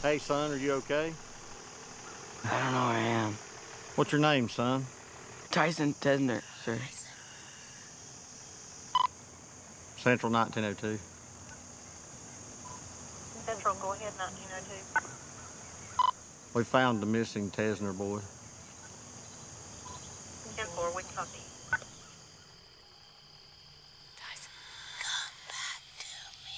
Hey, son, are you okay? I don't know where I am. What's your name, son? Tyson Tesner, sir. Central 1902. Central, go ahead, 1902. We found the missing Tesner boy. 10-4, we can talk to you. Tyson, come back to me.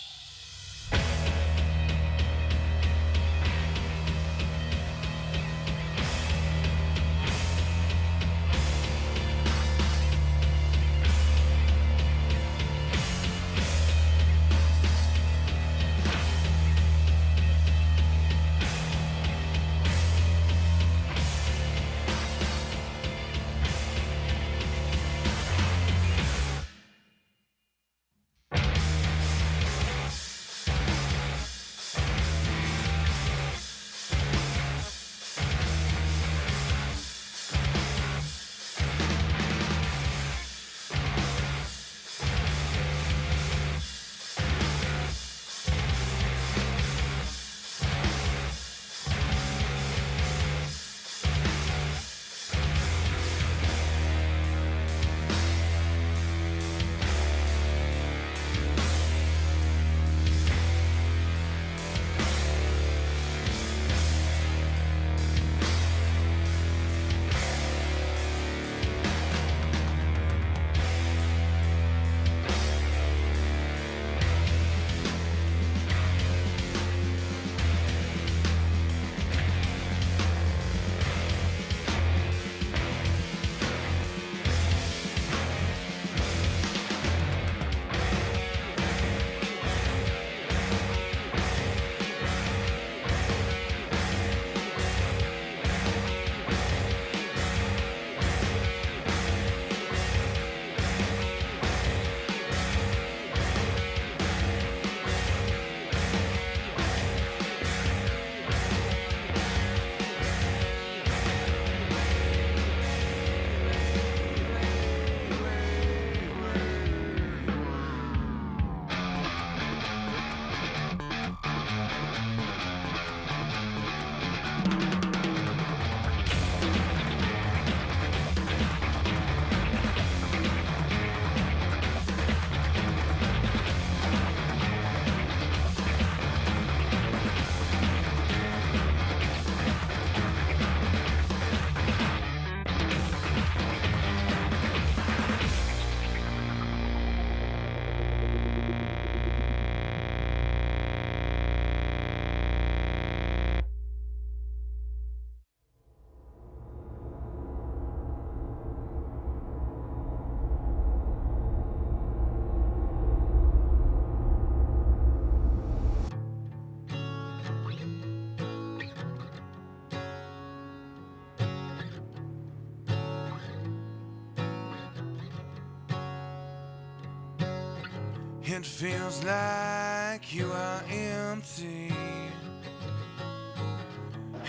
It feels like you are empty.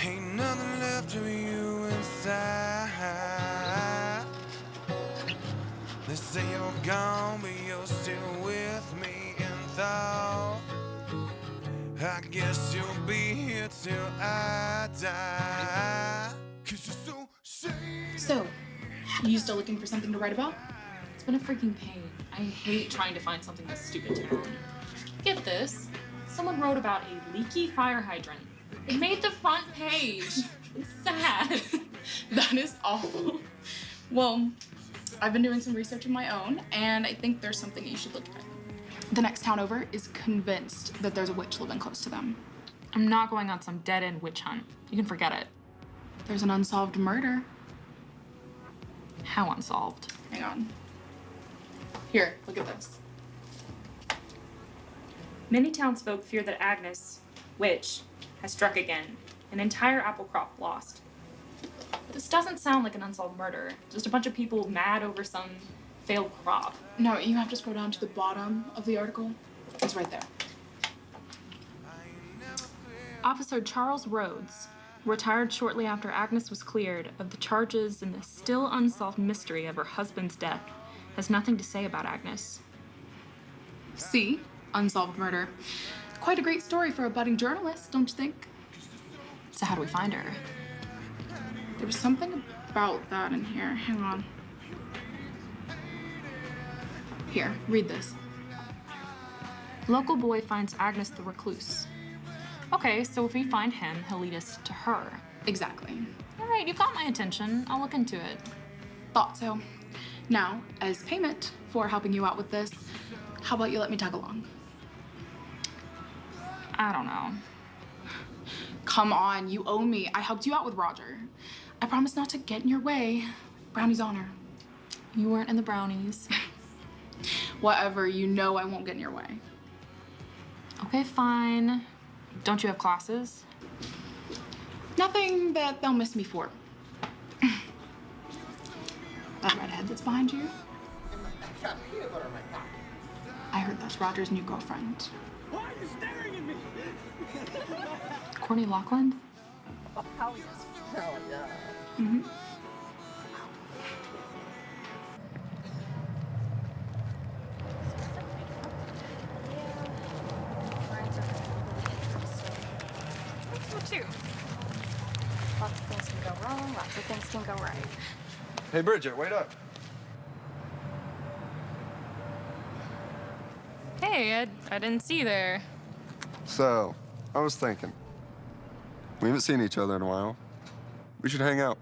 Ain't nothing left of you inside. They say you're gone, but you're still with me in thought. I guess you'll be here till I die. 'Cause you're so shady. So, you still looking for something to write about? It's been a freaking pain. I hate trying to find something that's stupid to know. Get this. Someone wrote about a leaky fire hydrant. It made the front page. It's sad. That is awful. Well, I've been doing some research of my own, and I think there's something you should look at. The next town over is convinced that there's a witch living close to them. I'm not going on some dead-end witch hunt. You can forget it. There's an unsolved murder. How unsolved? Hang on. Here, look at this. Many townsfolk fear that Agnes, witch, has struck again. An entire apple crop lost. This doesn't sound like an unsolved murder. Just a bunch of people mad over some failed crop. No, you have to scroll down to the bottom of the article. It's right there. Officer Charles Rhodes, retired shortly after Agnes was cleared of the charges in the still unsolved mystery of her husband's death, has nothing to say about Agnes. See? Unsolved murder. Quite a great story for a budding journalist, don't you think? So how do we find her? There was something about that in here. Hang on. Here, read this. Local boy finds Agnes the recluse. Okay, so if we find him, he'll lead us to her. Exactly. All right, you've got my attention. I'll look into it. Thought so. Now, as payment for helping you out with this, how about you let me tag along? I don't know. Come on, you owe me. I helped you out with Roger. I promise not to get in your way. Brownie's honor. You weren't in the brownies. Whatever, you know I won't get in your way. Okay, fine. Don't you have classes? Nothing that they'll miss me for. That redhead that's behind you? I heard that's Roger's new girlfriend. Why are you staring at me? Courtney Loughlin? Oh, yes. Oh, yeah. Mm-hmm. Too. Lots of things can go wrong, lots of things can go right. Hey, Bridget, wait up. Hey, I didn't see you there. So, I was thinking. We haven't seen each other in a while. We should hang out.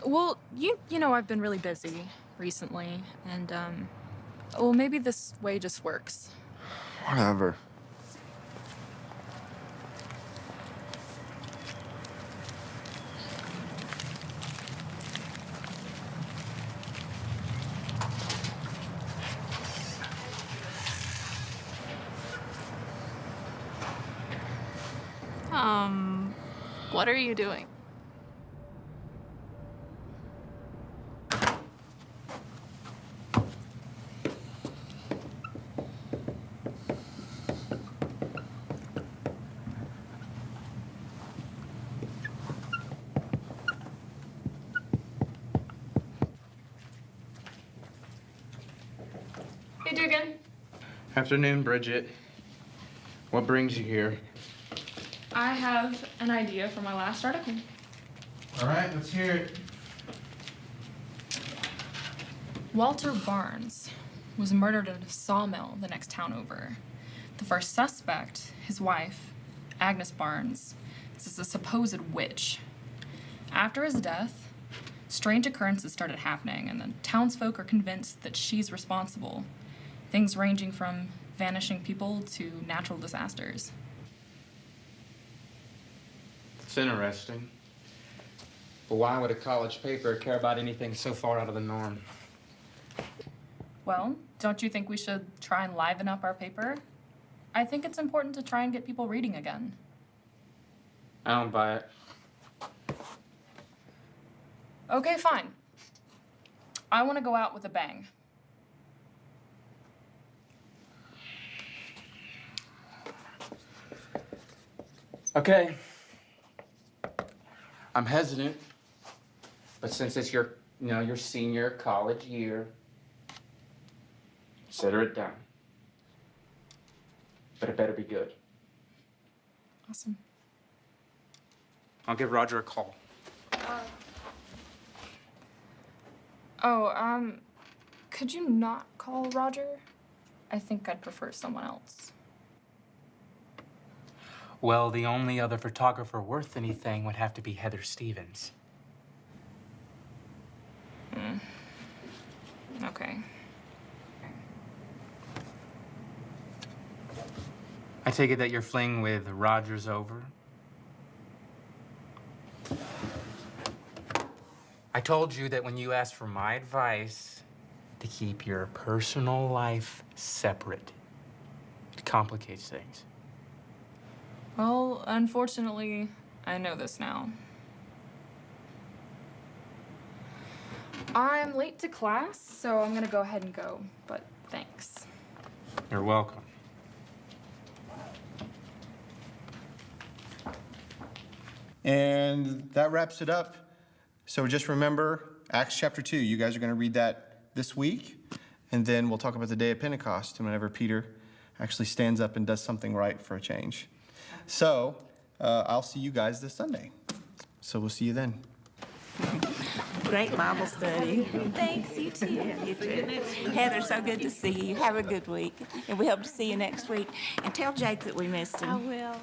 Well, you know I've been really busy recently, and, well, maybe this way just works. Whatever. What are you doing? Hey, Dugan. Afternoon, Bridget. What brings you here? I have an idea for my last article. All right, let's hear it. Walter Barnes was murdered at a sawmill the next town over. The first suspect, his wife, Agnes Barnes, is a supposed witch. After his death, strange occurrences started happening, and the townsfolk are convinced that she's responsible. Things ranging from vanishing people to natural disasters. It's interesting. But why would a college paper care about anything so far out of the norm? Well, don't you think we should try and liven up our paper? I think it's important to try and get people reading again. I don't buy it. Okay, fine. I want to go out with a bang. Okay. I'm hesitant, but since it's your senior college year, consider it done. But it better be good. Awesome. I'll give Roger a call. Could you not call Roger? I think I'd prefer someone else. Well, the only other photographer worth anything would have to be Heather Stevens. Okay. I take it that your fling with Roger's over? I told you that when you asked for my advice, to keep your personal life separate. It complicates things. Well, unfortunately, I know this now. I'm late to class, so I'm gonna go ahead and go, but thanks. You're welcome. And that wraps it up. So just remember, Acts chapter 2, you guys are going to read that this week, and then we'll talk about the day of Pentecost and whenever Peter actually stands up and does something right for a change. So I'll see you guys this Sunday. So we'll see you then. Great Bible study. Thanks, you too. Yeah, you too. Heather, so good to see you. Have a good week. And we hope to see you next week. And tell Jake that we missed him. I will.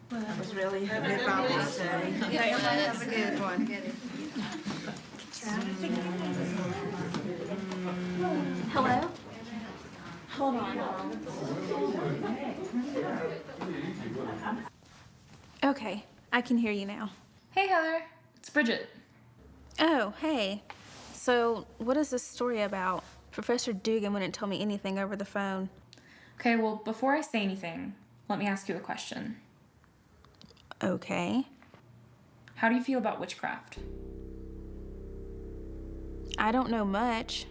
That was really a good Bible study. Okay, everybody have a good one. Hello? Hold on. Okay, I can hear you now. Hey, Heather. It's Bridget. Oh, hey. So, what is this story about? Professor Dugan wouldn't tell me anything over the phone. Okay, well, before I say anything, let me ask you a question. Okay. How do you feel about witchcraft? I don't know much.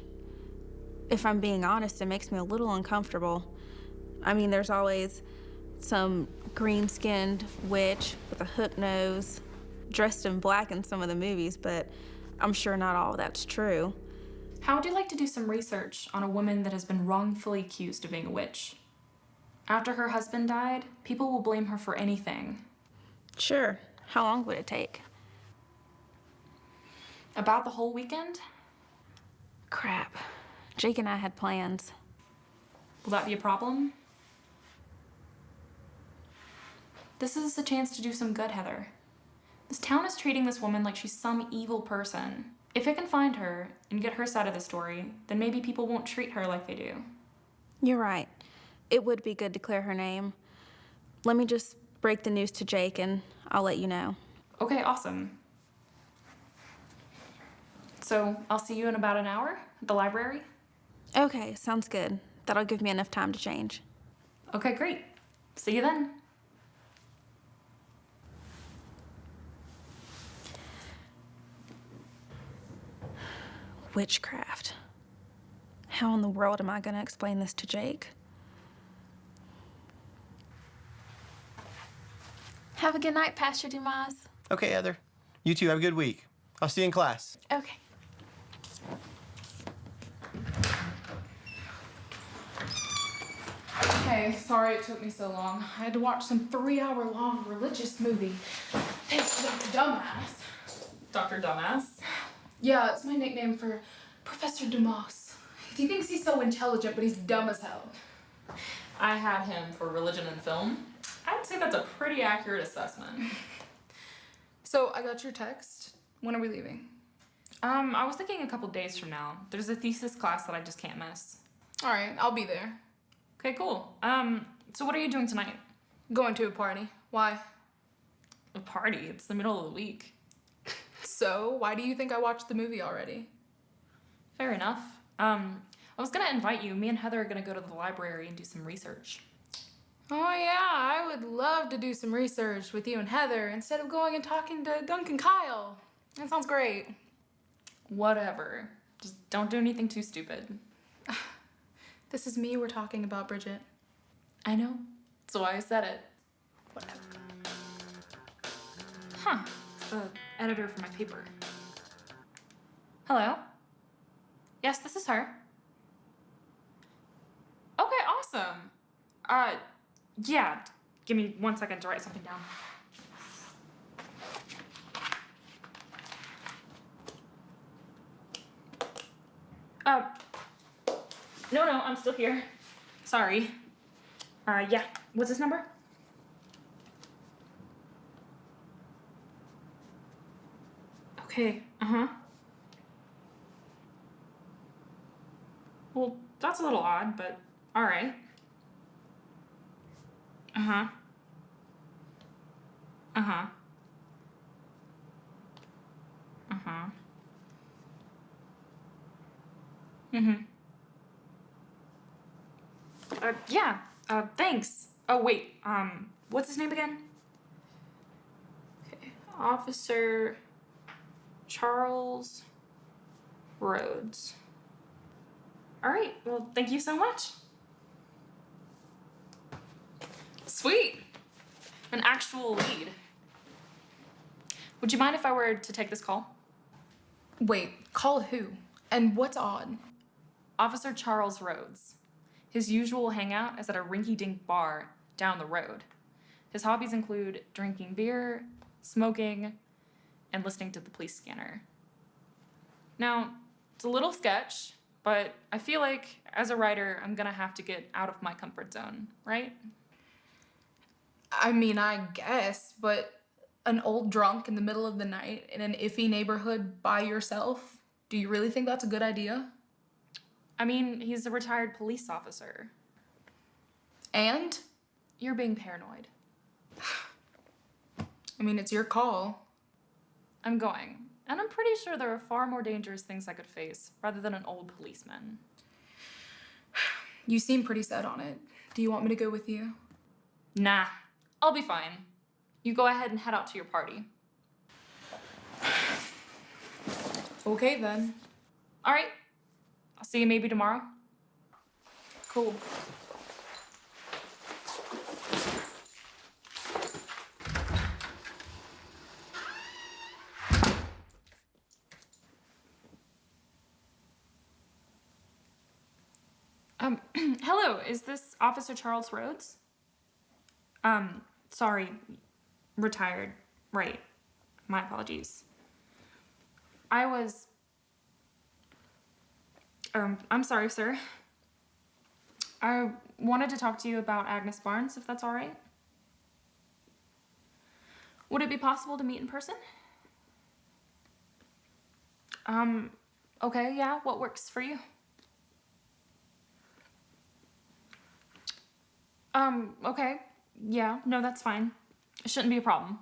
If I'm being honest, it makes me a little uncomfortable. I mean, there's always some green-skinned witch with a hook nose, dressed in black in some of the movies, but I'm sure not all of that's true. How would you like to do some research on a woman that has been wrongfully accused of being a witch? After her husband died, people will blame her for anything. Sure. How long would it take? About the whole weekend? Crap. Jake and I had plans. Will that be a problem? This is a chance to do some good, Heather. This town is treating this woman like she's some evil person. If it can find her and get her side of the story, then maybe people won't treat her like they do. You're right. It would be good to clear her name. Let me just break the news to Jake and I'll let you know. Okay, awesome. So I'll see you in about an hour at the library? Okay, sounds good. That'll give me enough time to change. Okay, great. See you then. Witchcraft. How in the world am I gonna explain this to Jake? Have a good night, Pastor Dumas. Okay, Heather. You too. Have a good week. I'll see you in class. Okay. Hey, sorry it took me so long. I had to watch some 3-hour-long religious movie. Thanks to Dr. Dumbass. Dr. Dumbass? Yeah, it's my nickname for Professor Dumas. He thinks he's so intelligent, but he's dumb as hell. I had him for religion and film. I'd say that's a pretty accurate assessment. So, I got your text. When are we leaving? I was thinking a couple days from now. There's a thesis class that I just can't miss. All right, I'll be there. Okay, cool. So what are you doing tonight? Going to a party. Why? A party? It's the middle of the week. So, why do you think I watched the movie already? Fair enough. I was gonna invite you. Me and Heather are gonna go to the library and do some research. Oh yeah, I would love to do some research with you and Heather instead of going and talking to Dunk and Kyle. That sounds great. Whatever. Just don't do anything too stupid. This is me we're talking about, Bridget. I know. That's why I said it. Whatever. Huh. It's the editor for my paper. Hello? Yes, this is her. Okay, awesome. Yeah. Give me 1 second to write something down. No, I'm still here. Sorry. Yeah. What's this number? Okay, Well, that's a little odd, but all right. Uh-huh. Yeah, thanks. Oh, wait, what's his name again? Okay, Officer Charles Rhodes. All right, well, thank you so much. Sweet. An actual lead. Would you mind if I were to take this call? Wait, call who? And what's odd? Officer Charles Rhodes. His usual hangout is at a rinky-dink bar down the road. His hobbies include drinking beer, smoking, and listening to the police scanner. Now, it's a little sketch, but I feel like, as a writer, I'm gonna have to get out of my comfort zone, right? I mean, I guess, but an old drunk in the middle of the night in an iffy neighborhood by yourself, do you really think that's a good idea? I mean, he's a retired police officer. And? You're being paranoid. I mean, it's your call. I'm going. And I'm pretty sure there are far more dangerous things I could face rather than an old policeman. You seem pretty set on it. Do you want me to go with you? Nah, I'll be fine. You go ahead and head out to your party. Okay, then. All right. I'll see you maybe tomorrow. Cool. Hello, is this Officer Charles Rhodes? Sorry, retired, right. My apologies. I'm sorry, sir. I wanted to talk to you about Agnes Barnes, if that's all right. Would it be possible to meet in person? Okay, yeah, what works for you? Okay. Yeah, no, that's fine. It shouldn't be a problem.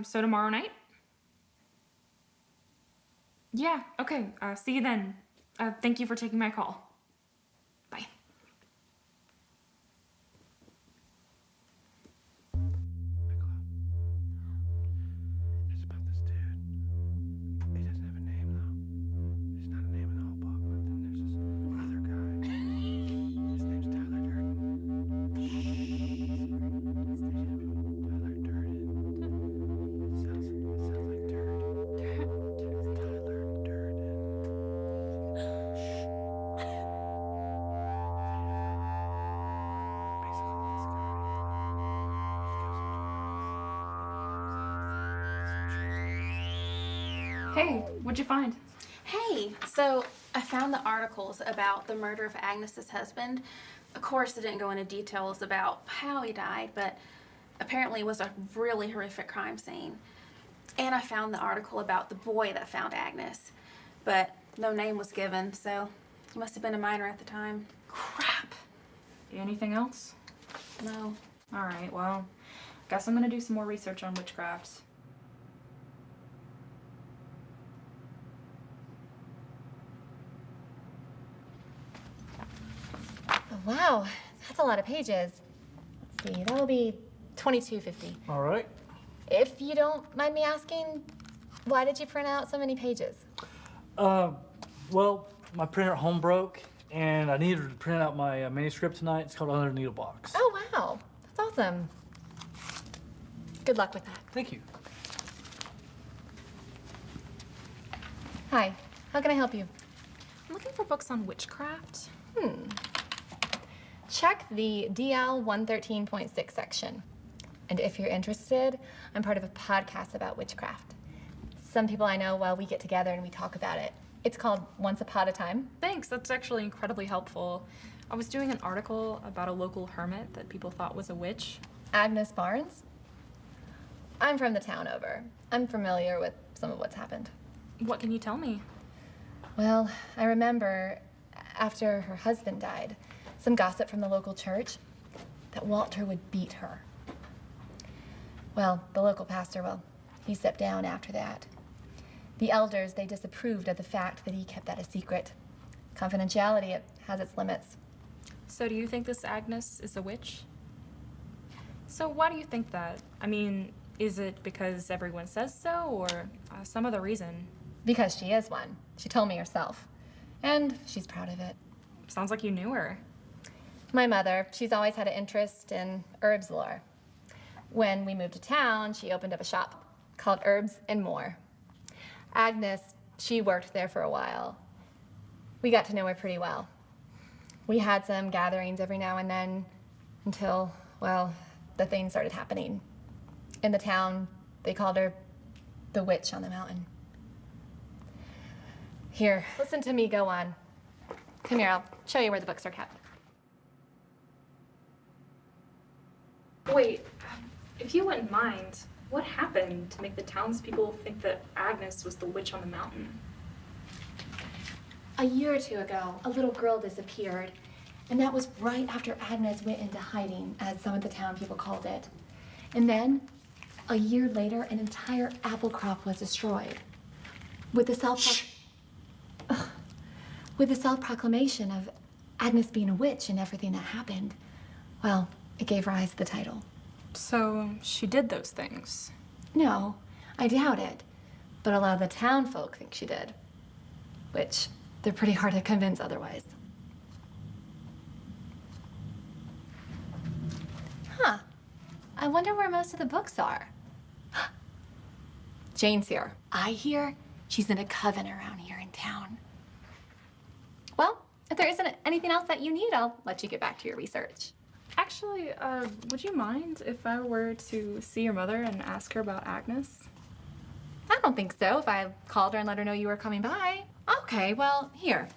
So tomorrow night? Yeah, okay. See you then. Thank you for taking my call. Bye. It's about this dude. He doesn't have a name, though. He's not a name in the whole book, but then there's this other guy. His name's Tyler Durden. Tyler Durden. It sounds like dirt. Tyler Durden. Hey, what'd you find? Hey, so I found the articles about the murder of Agnes's husband. Of course, it didn't go into details about how he died, but apparently it was a really horrific crime scene. And I found the article about the boy that found Agnes, but no name was given, so he must have been a minor at the time. Crap. Anything else? No. All right, well, guess I'm gonna do some more research on witchcraft. Oh, wow, that's a lot of pages. Let's see, that will be $22.50. All right. If you don't mind me asking, why did you print out so many pages? Well, my printer at home broke, and I needed to print out my manuscript tonight. It's called Under the Needle Box. Oh, wow, that's awesome. Good luck with that. Thank you. Hi, how can I help you? I'm looking for books on witchcraft. Check the DL 113.6 section. And if you're interested, I'm part of a podcast about witchcraft. Some people I know, well, we get together and we talk about it. It's called Once Upon a Time. Thanks, that's actually incredibly helpful. I was doing an article about a local hermit that people thought was a witch. Agnes Barnes? I'm from the town over. I'm familiar with some of what's happened. What can you tell me? Well, I remember after her husband died, some gossip from the local church that Walter would beat her. Well, the local pastor, well, he stepped down after that. The elders, they disapproved of the fact that he kept that a secret. Confidentiality, it has its limits. So do you think this Agnes is a witch? So why do you think that? I mean, Is it because everyone says so, or some other reason? Because she is one. She told me herself. And she's proud of it. Sounds like you knew her. My mother, she's always had an interest in herbs lore. When we moved to town, she opened up a shop called Herbs and More. Agnes, she worked there for a while. We got to know her pretty well. We had some gatherings every now and then until, well, the things started happening. In the town, they called her the witch on the mountain. Here, listen to me go on. Come here, I'll show you where the books are kept. Wait, if you wouldn't mind, what happened to make the townspeople think that Agnes was the witch on the mountain? A year or two ago, a little girl disappeared, and that was right after Agnes went into hiding, as some of the town people called it. And then, a year later, an entire apple crop was destroyed. With the self-proclamation of Agnes being a witch and everything that happened, well, it gave rise to the title. So she did those things? No, I doubt it. But a lot of the town folk think she did, which they're pretty hard to convince otherwise. Huh. I wonder where most of the books are. Jane's here. I hear she's in a coven around here in town. Well, if there isn't anything else that you need, I'll let you get back to your research. Actually, would you mind if I were to see your mother and ask her about Agnes? I don't think so, if I called her and let her know you were coming by. Okay, well, here.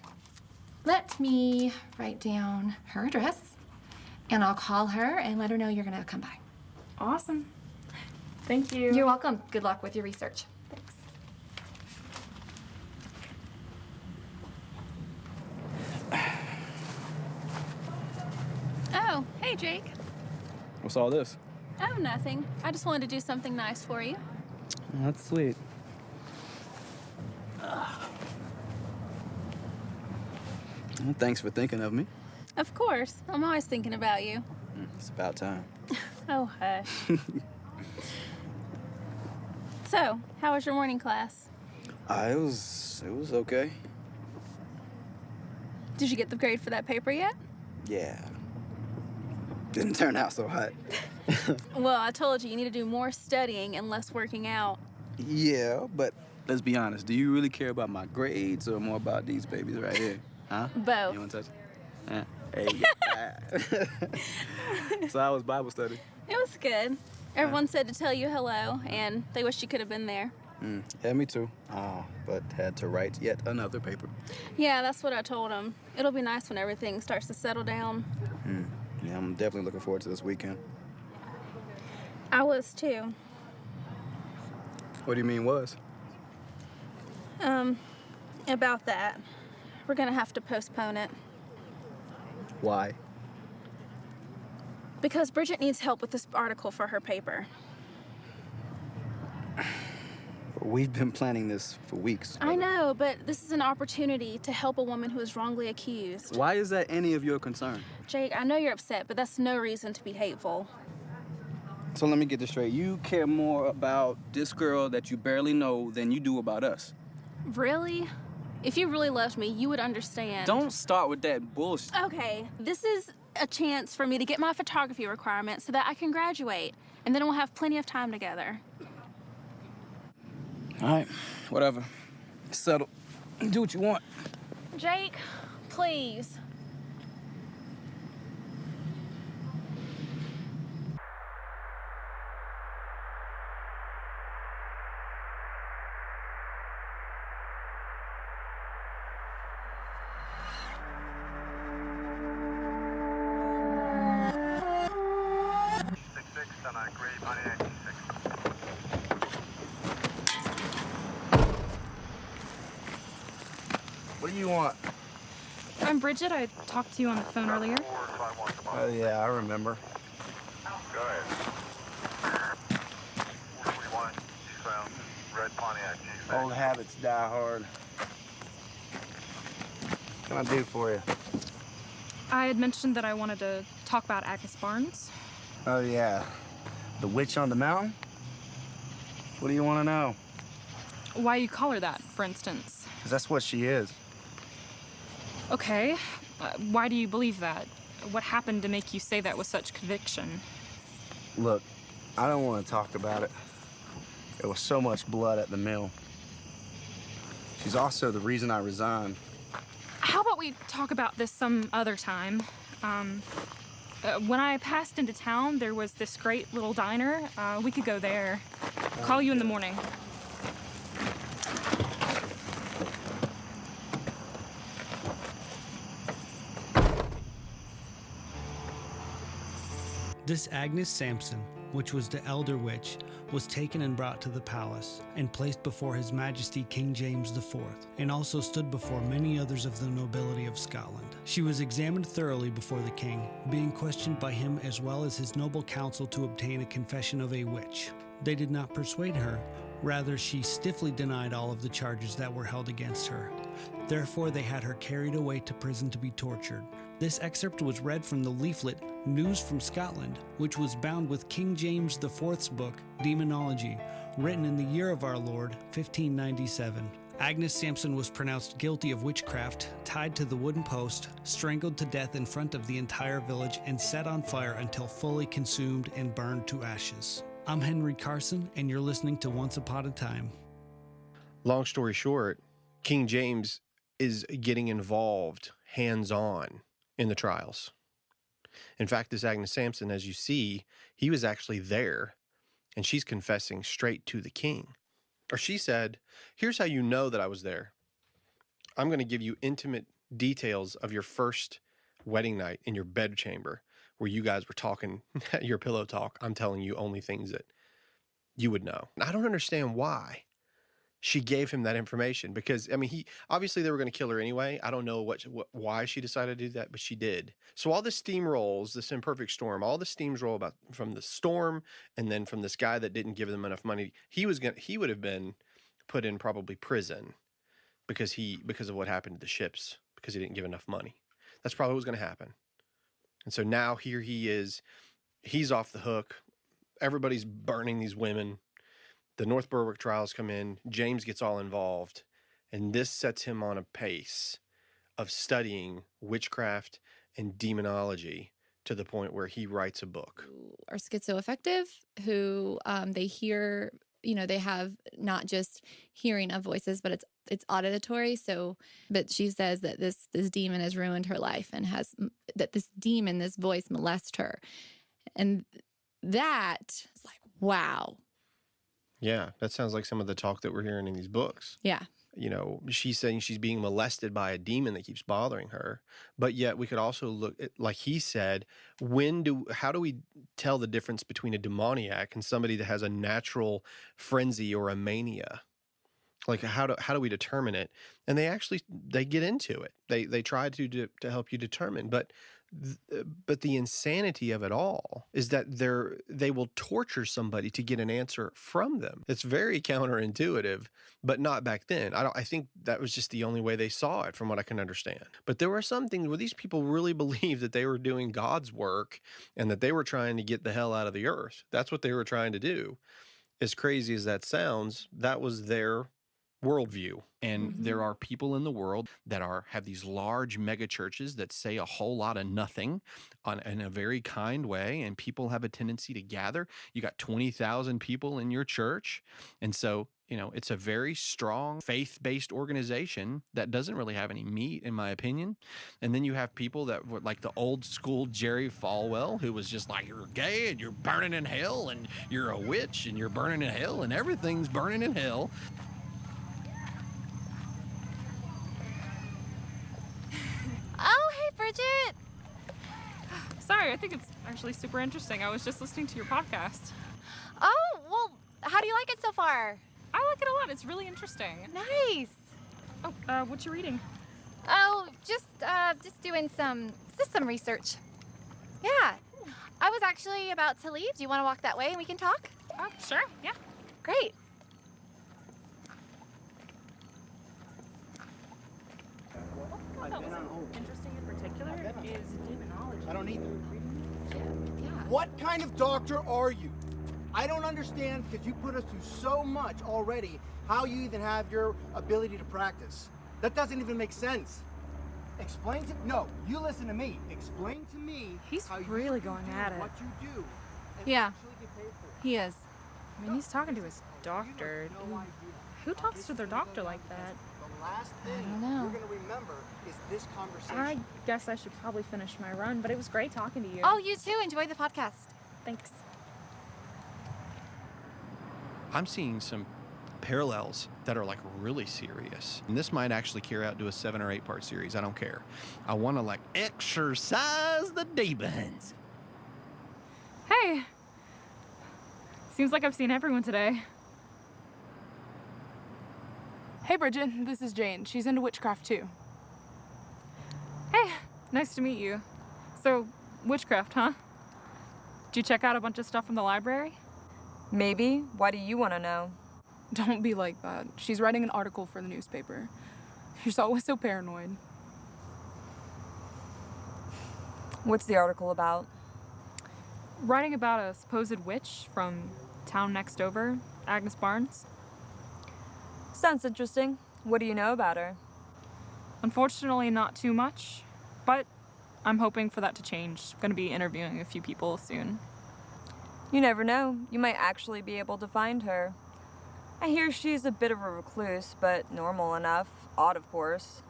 Let me write down her address, and I'll call her and let her know you're gonna come by. Awesome. Thank you. You're welcome. Good luck with your research. Thanks. Oh, hey, Jake. What's all this? Oh, nothing. I just wanted to do something nice for you. That's sweet. Well, thanks for thinking of me. Of course. I'm always thinking about you. It's about time. Oh, hush. So, how was your morning class? It was okay. Did you get the grade for that paper yet? Yeah. Didn't turn out so hot. Well, I told you, you need to do more studying and less working out. Yeah, but let's be honest. Do you really care about my grades or more about these babies right here? Huh? Both. You want to touch it? Hey, yeah. So how was Bible study? It was good. Everyone said to tell you hello, and they wish you could have been there. Yeah, me too. But had to write yet another paper. Yeah, that's what I told them. It'll be nice when everything starts to settle down. Yeah, I'm definitely looking forward to this weekend. I was too. What do you mean was? About that. We're gonna have to postpone it. Why? Because Bridget needs help with this article for her paper. We've been planning this for weeks. I know, but this is an opportunity to help a woman who is wrongly accused. Why is that any of your concern? Jake, I know you're upset, but that's no reason to be hateful. So let me get this straight. You care more about this girl that you barely know than you do about us. Really? If you really loved me, you would understand. Don't start with that bullshit. Okay, this is a chance for me to get my photography requirement so that I can graduate, and then we'll have plenty of time together. All right, whatever. Settle. Do what you want. Jake, please. What do you want? I'm Bridget. I talked to you on the phone earlier. Oh, yeah, I remember. Go ahead. 441, eastbound, red Pontiac G6. Old habits die hard. What can I do for you? I had mentioned that I wanted to talk about Agnes Barnes. Oh, yeah. The witch on the mountain? What do you want to know? Why you call her that, for instance? Because that's what she is. Okay. Why do you believe that? What happened to make you say that with such conviction? Look, I don't want to talk about it. There was so much blood at the mill. She's also the reason I resigned. How about we talk about this some other time? When I passed into town, there was this great little diner. We could go there. Call you in the morning. This Agnes Sampson, which was the elder witch, was taken and brought to the palace, and placed before His Majesty King James IV, and also stood before many others of the nobility of Scotland. She was examined thoroughly before the king, being questioned by him as well as his noble council to obtain a confession of a witch. They did not persuade her, rather she stiffly denied all of the charges that were held against her. Therefore they had her carried away to prison to be tortured. This excerpt was read from the leaflet News from Scotland, which was bound with King James IV's book, Demonology, written in the year of our Lord, 1597. Agnes Sampson was pronounced guilty of witchcraft, tied to the wooden post, strangled to death in front of the entire village, and set on fire until fully consumed and burned to ashes. I'm Henry Carson, and you're listening to Once Upon a Time. Long story short, King James is getting involved hands-on in the trials. In fact, this Agnes Sampson, as you see, he was actually there, and she's confessing straight to the king. Or she said, here's how you know that I was there. I'm going to give you intimate details of your first wedding night in your bedchamber where you guys were talking your pillow talk. I'm telling you only things that you would know. I don't understand why she gave him that information, because I mean, obviously they were going to kill her anyway. I don't know why she decided to do that, but she did. So all the steam rolls, this imperfect storm, all the steams roll about from the storm, and then from this guy that didn't give them enough money. He would have been put in probably prison because of what happened to the ships, because he didn't give enough money. That's probably what was going to happen. And so now here he is, he's off the hook. Everybody's burning these women. The North Berwick trials come in, James gets all involved, and this sets him on a pace of studying witchcraft and demonology to the point where he writes a book. Are schizoaffective, who they hear, they have not just hearing of voices, but it's auditory. So, but she says that this demon has ruined her life, and that this demon, this voice, molests her. And that is like, wow. Yeah, that sounds like some of the talk that we're hearing in these books. Yeah. She's saying she's being molested by a demon that keeps bothering her. But yet we could also look at, like he said, how do we tell the difference between a demoniac and somebody that has a natural frenzy or a mania? Like how do we determine it? And they get into it. They try to help you determine, but the insanity of it all is that they will torture somebody to get an answer from them. It's very counterintuitive, but not back then. I think that was just the only way they saw it, from what I can understand. But there were some things where these people really believed that they were doing God's work and that they were trying to get the hell out of the earth. That's what they were trying to do. As crazy as that sounds, that was their worldview. And there are people in the world that have these large mega churches that say a whole lot of nothing in a very kind way, and people have a tendency to gather. You got 20,000 people in your church, and so it's a very strong faith-based organization that doesn't really have any meat, in my opinion. And then you have people that were like the old school Jerry Falwell, who was just like, you're gay and you're burning in hell, and you're a witch and you're burning in hell, and everything's burning in hell. Oh, hey, Bridget! Sorry, I think it's actually super interesting. I was just listening to your podcast. Oh, well, how do you like it so far? I like it a lot. It's really interesting. Nice. Oh, what you reading? Oh, just doing some research. Yeah. I was actually about to leave. Do you want to walk that way and we can talk? Oh, sure. Yeah. Great. Interesting in particular is demonology. I don't either. Yeah. What kind of doctor are you? I don't understand, because you put us through so much already, how you even have your ability to practice. That doesn't even make sense. Explain to no, you listen to me. Explain to me He's how really you going do at it. what you do and Yeah. actually get paid for it. He is. I mean, he's talking to his doctor. Who talks to their doctor like that? The last thing I don't know. you're gonna remember is this conversation. I guess I should probably finish my run, but it was great talking to you. Oh, you too. Enjoy the podcast. Thanks. I'm seeing some parallels that are like really serious. And this might actually carry out to a 7 or 8 part series. I don't care. I want to like exercise the demons. Hey! Seems like I've seen everyone today. Hey, Bridget, this is Jane. She's into witchcraft too. Hey, nice to meet you. So, witchcraft, huh? Did you check out a bunch of stuff from the library? Maybe. Why do you want to know? Don't be like that. She's writing an article for the newspaper. She's always so paranoid. What's the article about? Writing about a supposed witch from town next over, Agnes Barnes. Sounds interesting. What do you know about her? Unfortunately, not too much, but I'm hoping for that to change. I'm gonna be interviewing a few people soon. You never know. You might actually be able to find her. I hear she's a bit of a recluse, but normal enough. Odd, of course.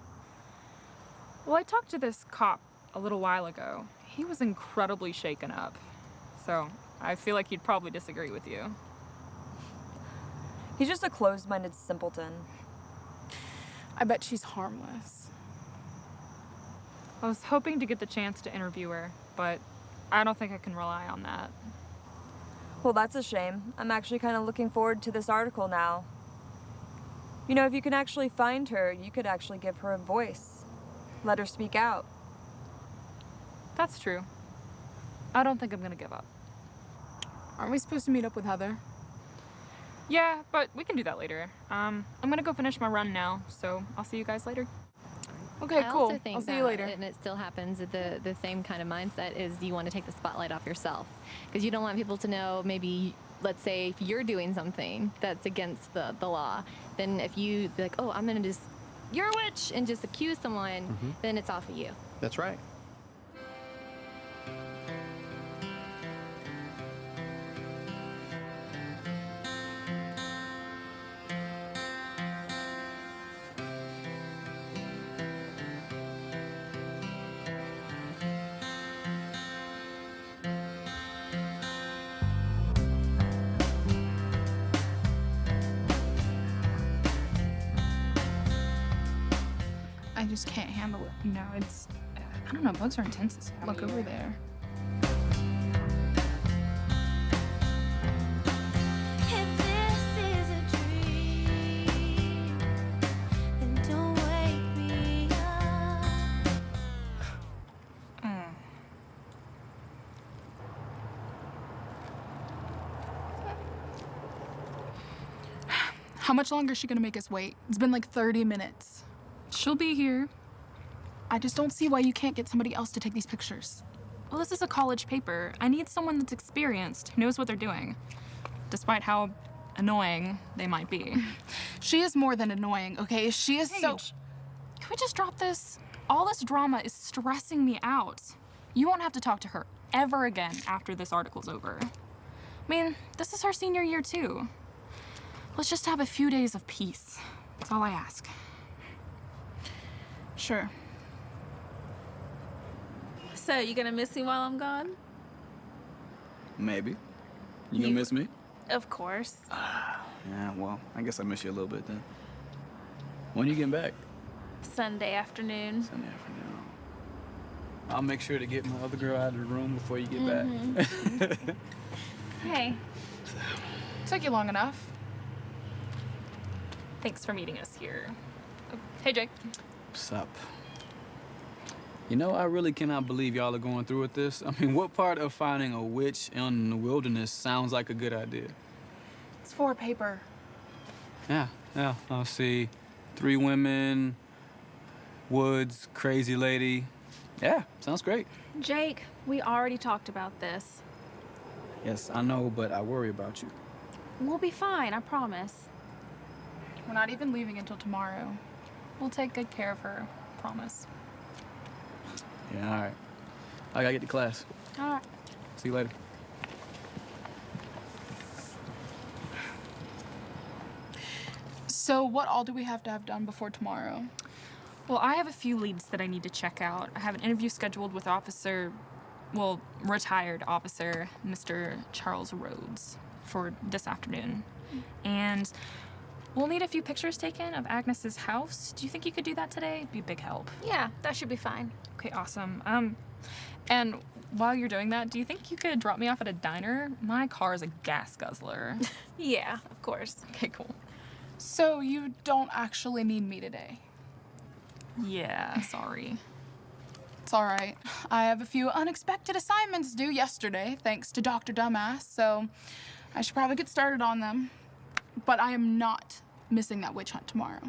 Well, I talked to this cop a little while ago. He was incredibly shaken up. So, I feel like he'd probably disagree with you. He's just a closed-minded simpleton. I bet she's harmless. I was hoping to get the chance to interview her, but I don't think I can rely on that. Well, that's a shame. I'm actually kind of looking forward to this article now. You know, if you can actually find her, you could actually give her a voice. Let her speak out. That's true. I don't think I'm gonna give up. Aren't we supposed to meet up with Heather? Yeah, but we can do that later. I'm gonna go finish my run now, so I'll see you guys later. Okay, I cool. also think I'll see you later. and it still happens, the same kind of mindset is you want to take the spotlight off yourself. Because you don't want people to know, maybe, let's say, if you're doing something that's against the law, then if you be like, oh, I'm going to just, you're a witch, and just accuse someone, then it's off of you. That's right. I just can't handle it. You know, it's, I don't know, bugs are intense as fuck. Look over there. If this is a dream, then don't wake me up. How much longer is she gonna make us wait? It's been like 30 minutes. She'll be here. I just don't see why you can't get somebody else to take these pictures. Well, this is a college paper. I need someone that's experienced, who knows what they're doing, despite how annoying they might be. She is more than annoying, okay? She is so... Can we just drop this? All this drama is stressing me out. You won't have to talk to her ever again after this article's over. I mean, this is her senior year too. Let's just have a few days of peace. That's all I ask. Sure. So, you gonna miss me while I'm gone? Maybe. You gonna miss me? Of course. Yeah, well, I guess I miss you a little bit then. When you getting back? Sunday afternoon. Sunday afternoon. I'll make sure to get my other girl out of the room before you get back. Hey. Took you long enough. Thanks for meeting us here. Oh, hey, Jake. What's up? You know, I really cannot believe y'all are going through with this. I mean, what part of finding a witch in the wilderness sounds like a good idea? It's for a paper. Yeah, I'll see. 3 women, woods, crazy lady. Yeah, sounds great. Jake, we already talked about this. Yes, I know, but I worry about you. We'll be fine, I promise. We're not even leaving until tomorrow. We'll take good care of her, promise. Yeah, all right. I gotta get to class. All right. See you later. So what all do we have to have done before tomorrow? Well, I have a few leads that I need to check out. I have an interview scheduled with retired officer, Mr. Charles Rhodes, for this afternoon. And we'll need a few pictures taken of Agnes's house. Do you think you could do that today? It'd be a big help. Yeah, that should be fine. Okay, awesome. And while you're doing that, do you think you could drop me off at a diner? My car is a gas guzzler. Yeah, of course. Okay, cool. So you don't actually need me today? Yeah, sorry. It's all right. I have a few unexpected assignments due yesterday, thanks to Dr. Dumbass, so I should probably get started on them. But I am not missing that witch hunt tomorrow.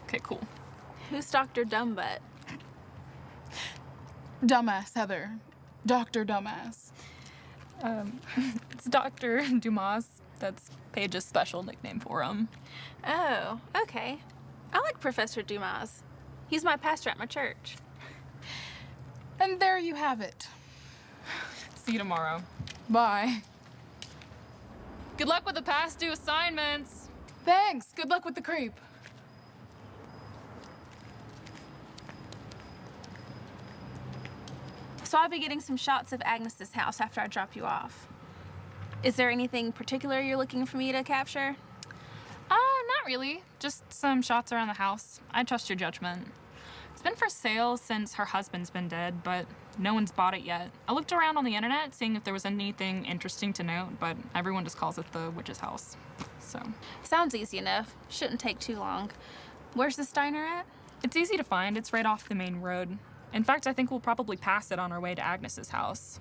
Okay, cool. Who's Dr. Dumbutt? Dumbass, Heather. Dr. Dumbass. It's Dr. Dumas. That's Paige's special nickname for him. Oh, okay. I like Professor Dumas. He's my pastor at my church. And there you have it. See you tomorrow. Bye. Good luck with the past due assignments. Thanks. Good luck with the creep. So I'll be getting some shots of Agnes's house after I drop you off. Is there anything particular you're looking for me to capture? Not really. Just some shots around the house. I trust your judgment. It's been for sale since her husband's been dead, but no one's bought it yet. I looked around on the internet, seeing if there was anything interesting to note, but everyone just calls it the witch's house. So. Sounds easy enough. Shouldn't take too long. Where's this diner at? It's easy to find. It's right off the main road. In fact, I think we'll probably pass it on our way to Agnes's house.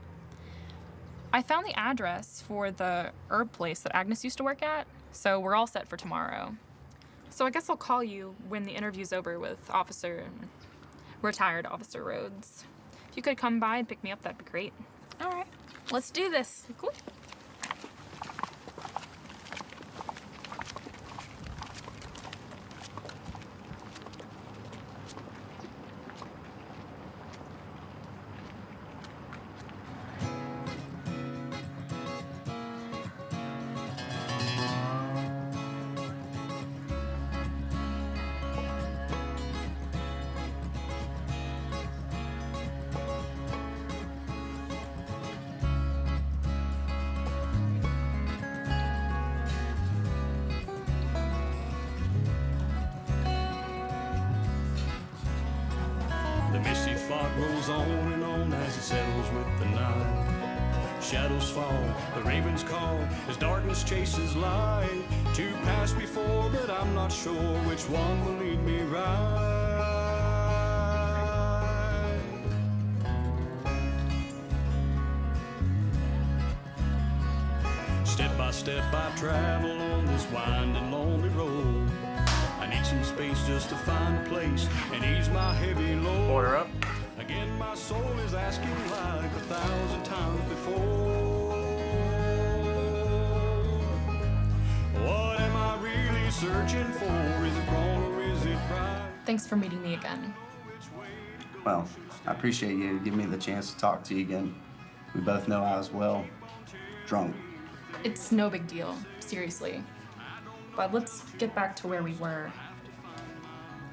I found the address for the herb place that Agnes used to work at, so we're all set for tomorrow. So I guess I'll call you when the interview's over with retired Officer Rhodes. If you could come by and pick me up, that'd be great. All right, let's do this. Cool. The misty fog rolls on and on as it settles with the night. Shadows fall, the ravens call as darkness chases light. Two passed before, but I'm not sure which one will lead me right. Step by step I travel on this winding, lonely road. I need some space just to find a place and ease my heavy load. Order up. Again, my soul is asking like 1,000 times before. What am I really searching for? Is it wrong or is it right? Thanks for meeting me again. Well, I appreciate you giving me the chance to talk to you again. We both know I was, well, drunk. It's no big deal, seriously. But let's get back to where we were.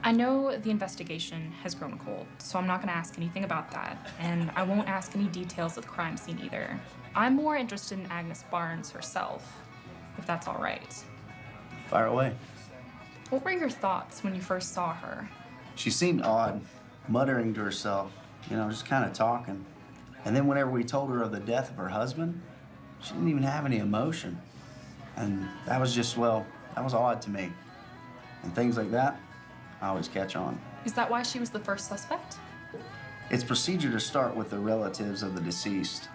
I know the investigation has grown cold, so I'm not gonna ask anything about that, and I won't ask any details of the crime scene either. I'm more interested in Agnes Barnes herself, if that's all right. Fire away. What were your thoughts when you first saw her? She seemed odd, muttering to herself, just kind of talking. And then whenever we told her of the death of her husband, she didn't even have any emotion. And that was just, that was odd to me. And things like that, I always catch on. Is that why she was the first suspect? It's procedure to start with the relatives of the deceased.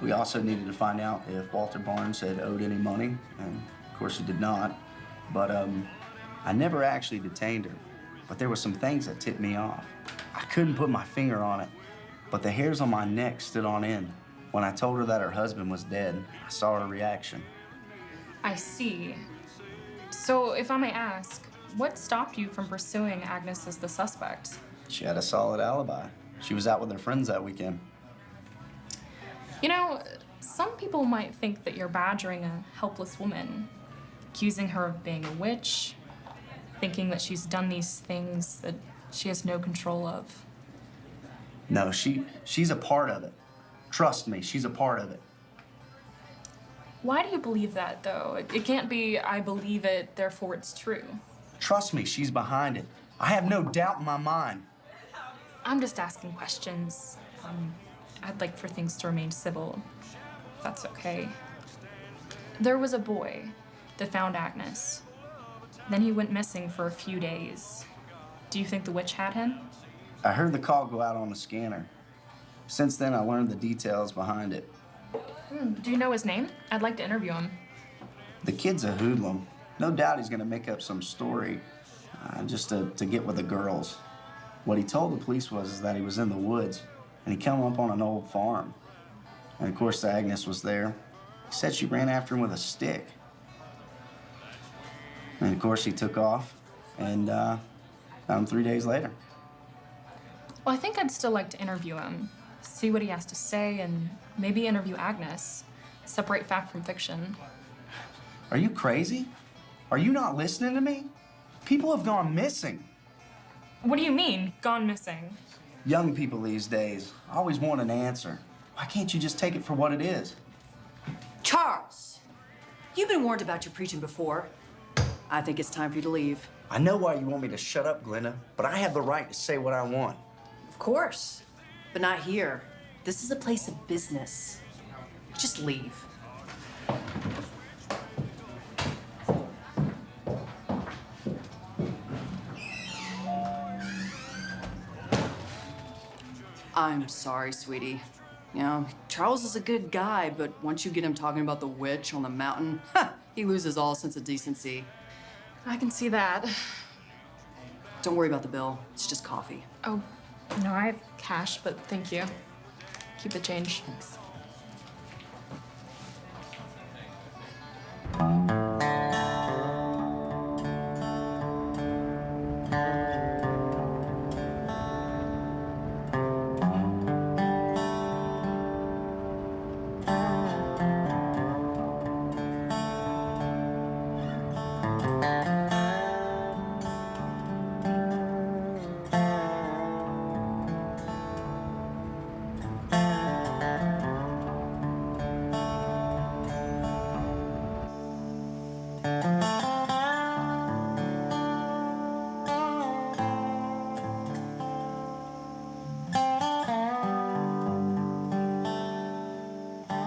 We also needed to find out if Walter Barnes had owed any money, and of course he did not. But I never actually detained her, but there were some things that tipped me off. I couldn't put my finger on it, but the hairs on my neck stood on end. When I told her that her husband was dead, I saw her reaction. I see. So, if I may ask, what stopped you from pursuing Agnes as the suspect? She had a solid alibi. She was out with her friends that weekend. You know, some people might think that you're badgering a helpless woman, accusing her of being a witch, thinking that she's done these things that she has no control of. No, she's a part of it. Trust me, she's a part of it. Why do you believe that, though? It can't be, I believe it, therefore it's true. Trust me, she's behind it. I have no doubt in my mind. I'm just asking questions. I'd like for things to remain civil, if that's okay. There was a boy that found Agnes. Then he went missing for a few days. Do you think the witch had him? I heard the call go out on the scanner. Since then, I learned the details behind it. Do you know his name? I'd like to interview him. The kid's a hoodlum. No doubt he's gonna make up some story just to get with the girls. What he told the police was that he was in the woods and he came up on an old farm. And of course, Agnes was there. He said she ran after him with a stick. And of course, he took off and found him 3 days later. Well, I think I'd still like to interview him, see what he has to say, and maybe interview Agnes. Separate fact from fiction. Are you crazy? Are you not listening to me? People have gone missing. What do you mean, gone missing? Young people these days always want an answer. Why can't you just take it for what it is? Charles, you've been warned about your preaching before. I think it's time for you to leave. I know why you want me to shut up, Glenna, but I have the right to say what I want. Of course, but not here. This is a place of business. Just leave. I'm sorry, sweetie. You know, Charles is a good guy, but once you get him talking about the witch on the mountain, he loses all sense of decency. I can see that. Don't worry about the bill. It's just coffee. Oh, no, I have cash, but thank you. Keep the change. Thanks.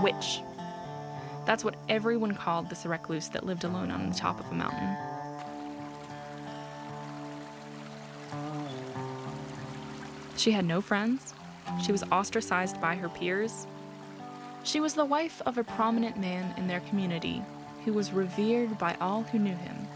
Witch. That's what everyone called this recluse that lived alone on the top of a mountain. She had no friends. She was ostracized by her peers. She was the wife of a prominent man in their community who was revered by all who knew him.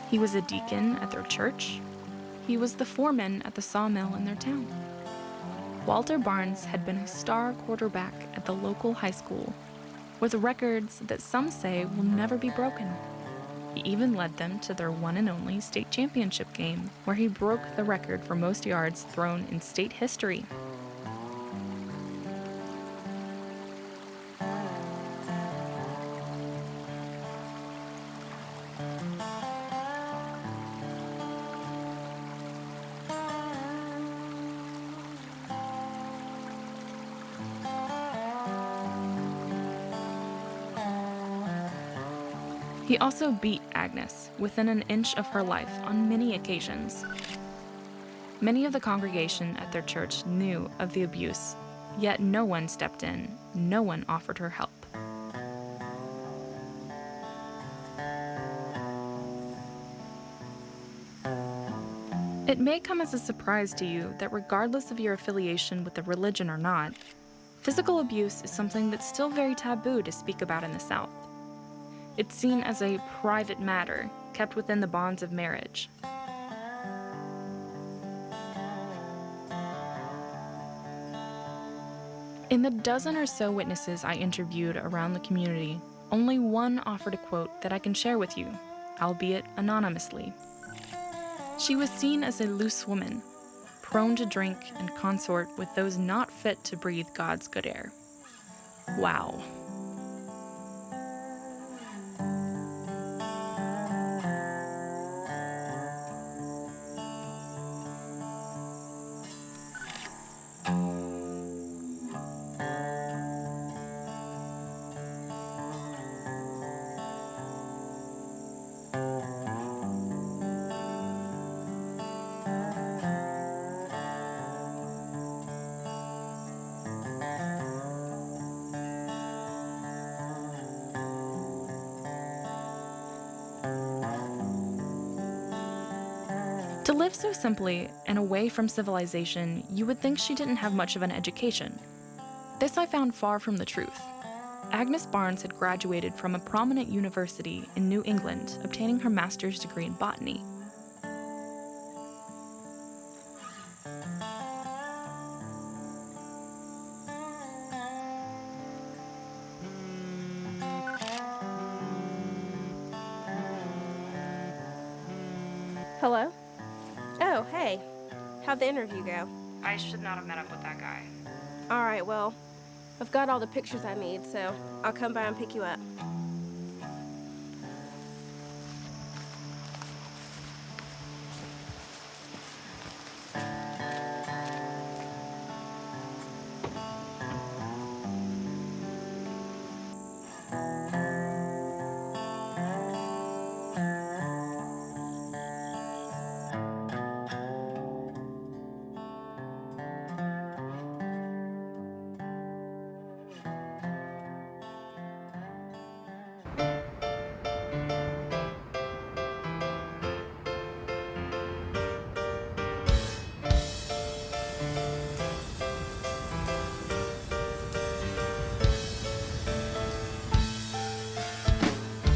He was a deacon at their church. He was the foreman at the sawmill in their town. Walter Barnes had been a star quarterback at the local high school, with records that some say will never be broken. He even led them to their one and only state championship game, where he broke the record for most yards thrown in state history. He also beat Agnes within an inch of her life on many occasions. Many of the congregation at their church knew of the abuse, yet no one stepped in, no one offered her help. It may come as a surprise to you that regardless of your affiliation with the religion or not, Physical abuse is something that's still very taboo to speak about in the South. It's seen as a private matter, kept within the bonds of marriage. In the dozen or so witnesses I interviewed around the community, only one offered a quote that I can share with you, albeit anonymously. She was seen as a loose woman, prone to drink and consort with those not fit to breathe God's good air. Wow. To live so simply and away from civilization, you would think she didn't have much of an education. This I found far from the truth. Agnes Barnes had graduated from a prominent university in New England, obtaining her master's degree in botany. Hello? Oh, hey. How'd the interview go? I should not have met up with that guy. All right, well, I've got all the pictures I need, so I'll come by and pick you up.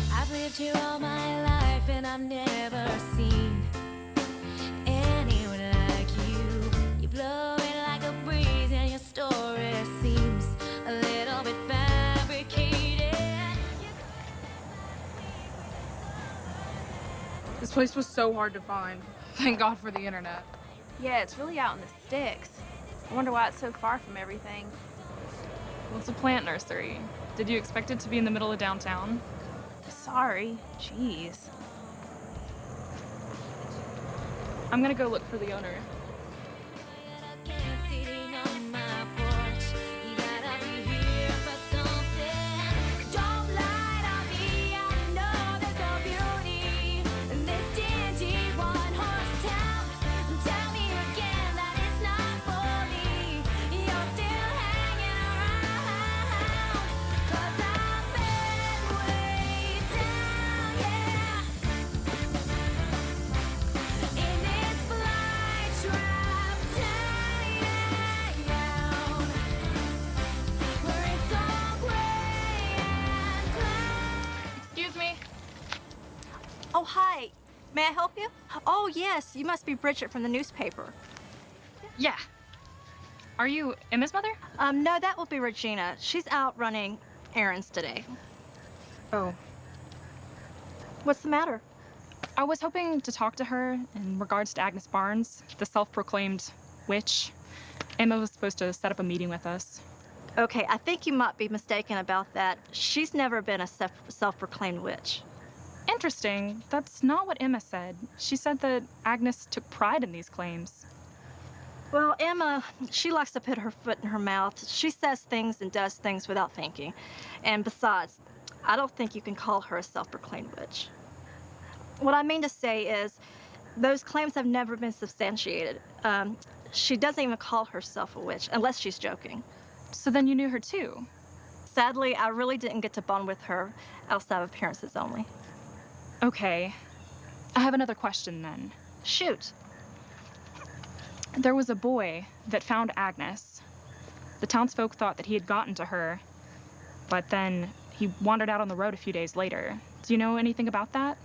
I've lived here all my life and I've never seen anyone like you. You blow it like a breeze and your story seems a little bit fabricated. This place was so hard to find. Thank God for the internet. Yeah, it's really out in the sticks. I wonder why it's so far from everything. Well, it's a plant nursery. Did you expect it to be in the middle of downtown? Sorry. Jeez. I'm gonna go look for the owner. Sitting on my porch, you gotta be here for something. Don't lie to me, I know there's no beauty in this dingy one-horse town. Tell me again that it's not for me. You're still hanging around, 'cause I've been way down, yeah. In this fly trap town, where it's all gray and cloudy. Excuse me. Oh, hi. May I help you? Oh, yes. You must be Bridget from the newspaper. Yeah. Are you Emma's mother? No, that will be Regina. She's out running errands today. Oh. What's the matter? I was hoping to talk to her in regards to Agnes Barnes, the self-proclaimed witch. Emma was supposed to set up a meeting with us. Okay, I think you might be mistaken about that. She's never been a self-proclaimed witch. Interesting. That's not what Emma said. She said that Agnes took pride in these claims. Well, Emma, she likes to put her foot in her mouth. She says things and does things without thinking. And besides, I don't think you can call her a self-proclaimed witch. What I mean to say is, those claims have never been substantiated. She doesn't even call herself a witch, unless she's joking. So then you knew her too? Sadly, I really didn't get to bond with her outside of appearances only. Okay. I have another question then. Shoot. There was a boy that found Agnes. The townsfolk thought that he had gotten to her, but then he wandered out on the road a few days later. Do you know anything about that?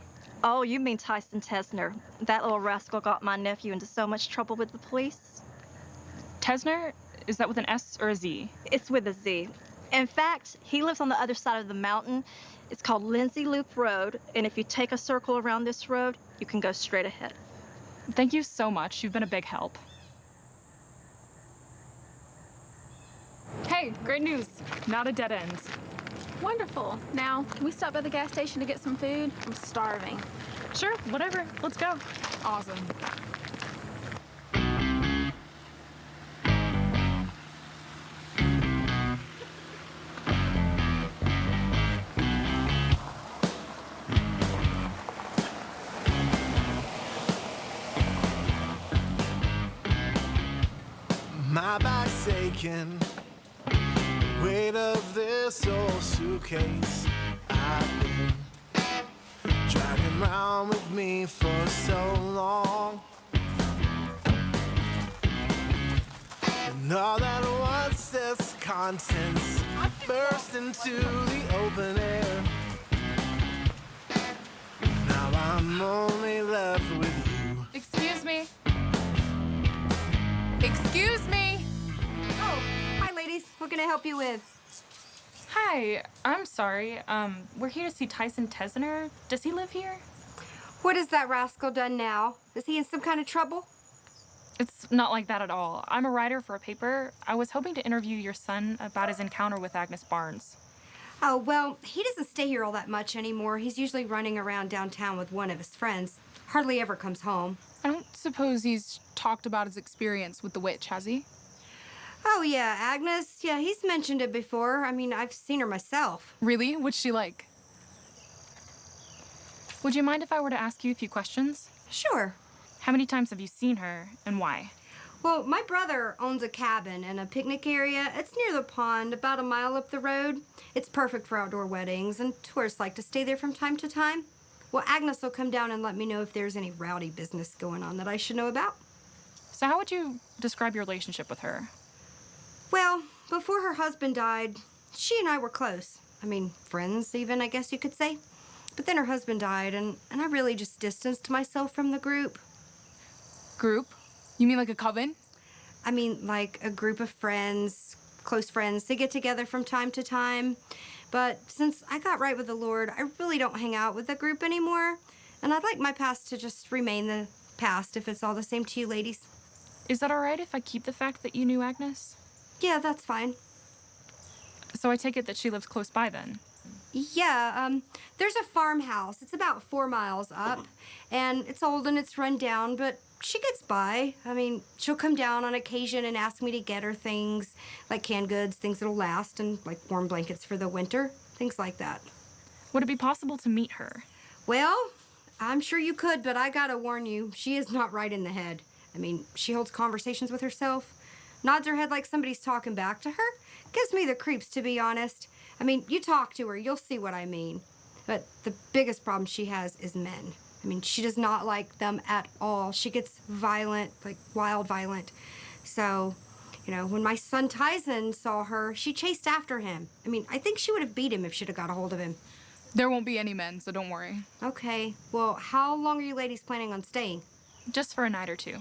Oh, you mean Tyson Tesner. That little rascal got my nephew into so much trouble with the police. Tesner? Is that with an S or a Z? It's with a Z. In fact, he lives on the other side of the mountain. It's called Lindsay Loop Road, and if you take a circle around this road, you can go straight ahead. Thank you so much. You've been a big help. Hey, great news. Not a dead end. Wonderful. Now, can we stop by the gas station to get some food? I'm starving. Sure, whatever. Let's go. Awesome. My back's aching, weight of this old suitcase I've been dragging around with me for so long. And all that once its contents burst into the open air. Now I'm only left with you. Excuse me. Excuse me. Oh, hi ladies. What can I help you with? Hi, I'm sorry. We're here to see Tyson Tesner. Does he live here? What has that rascal done now? Is he in some kind of trouble? It's not like that at all. I'm a writer for a paper. I was hoping to interview your son about his encounter with Agnes Barnes. Oh, well, he doesn't stay here all that much anymore. He's usually running around downtown with one of his friends. Hardly ever comes home. I don't suppose he's talked about his experience with the witch, has he? Oh, yeah, Agnes. Yeah, he's mentioned it before. I mean, I've seen her myself. Really? What's she like? Would you mind if I were to ask you a few questions? Sure. How many times have you seen her, and why? Well, my brother owns a cabin in a picnic area. It's near the pond, about a mile up the road. It's perfect for outdoor weddings, and tourists like to stay there from time to time. Well, Agnes will come down and let me know if there's any rowdy business going on that I should know about. So how would you describe your relationship with her? Well, before her husband died, she and I were close. I mean, friends even, I guess you could say. But then her husband died, and I really just distanced myself from the group. Group? You mean like a coven? I mean, like a group of friends, close friends. They get together from time to time. But since I got right with the Lord, I really don't hang out with the group anymore. And I'd like my past to just remain the past, if it's all the same to you ladies. Is that all right if I keep the fact that you knew Agnes? Yeah, that's fine. So I take it that she lives close by then? Yeah, there's a farmhouse. It's about 4 miles up, and it's old and it's run down, but she gets by. I mean, she'll come down on occasion and ask me to get her things, like canned goods, things that'll last, and like warm blankets for the winter, things like that. Would it be possible to meet her? Well, I'm sure you could, but I gotta warn you, she is not right in the head. I mean, she holds conversations with herself, nods her head like somebody's talking back to her. Gives me the creeps, to be honest. I mean, you talk to her, you'll see what I mean. But the biggest problem she has is men. I mean, she does not like them at all. She gets violent, like wild violent. So, you know, when my son Tyson saw her, she chased after him. I mean, I think she would have beat him if she'd have got a hold of him. There won't be any men, so don't worry. Okay. Well, how long are you ladies planning on staying? Just for a night or two.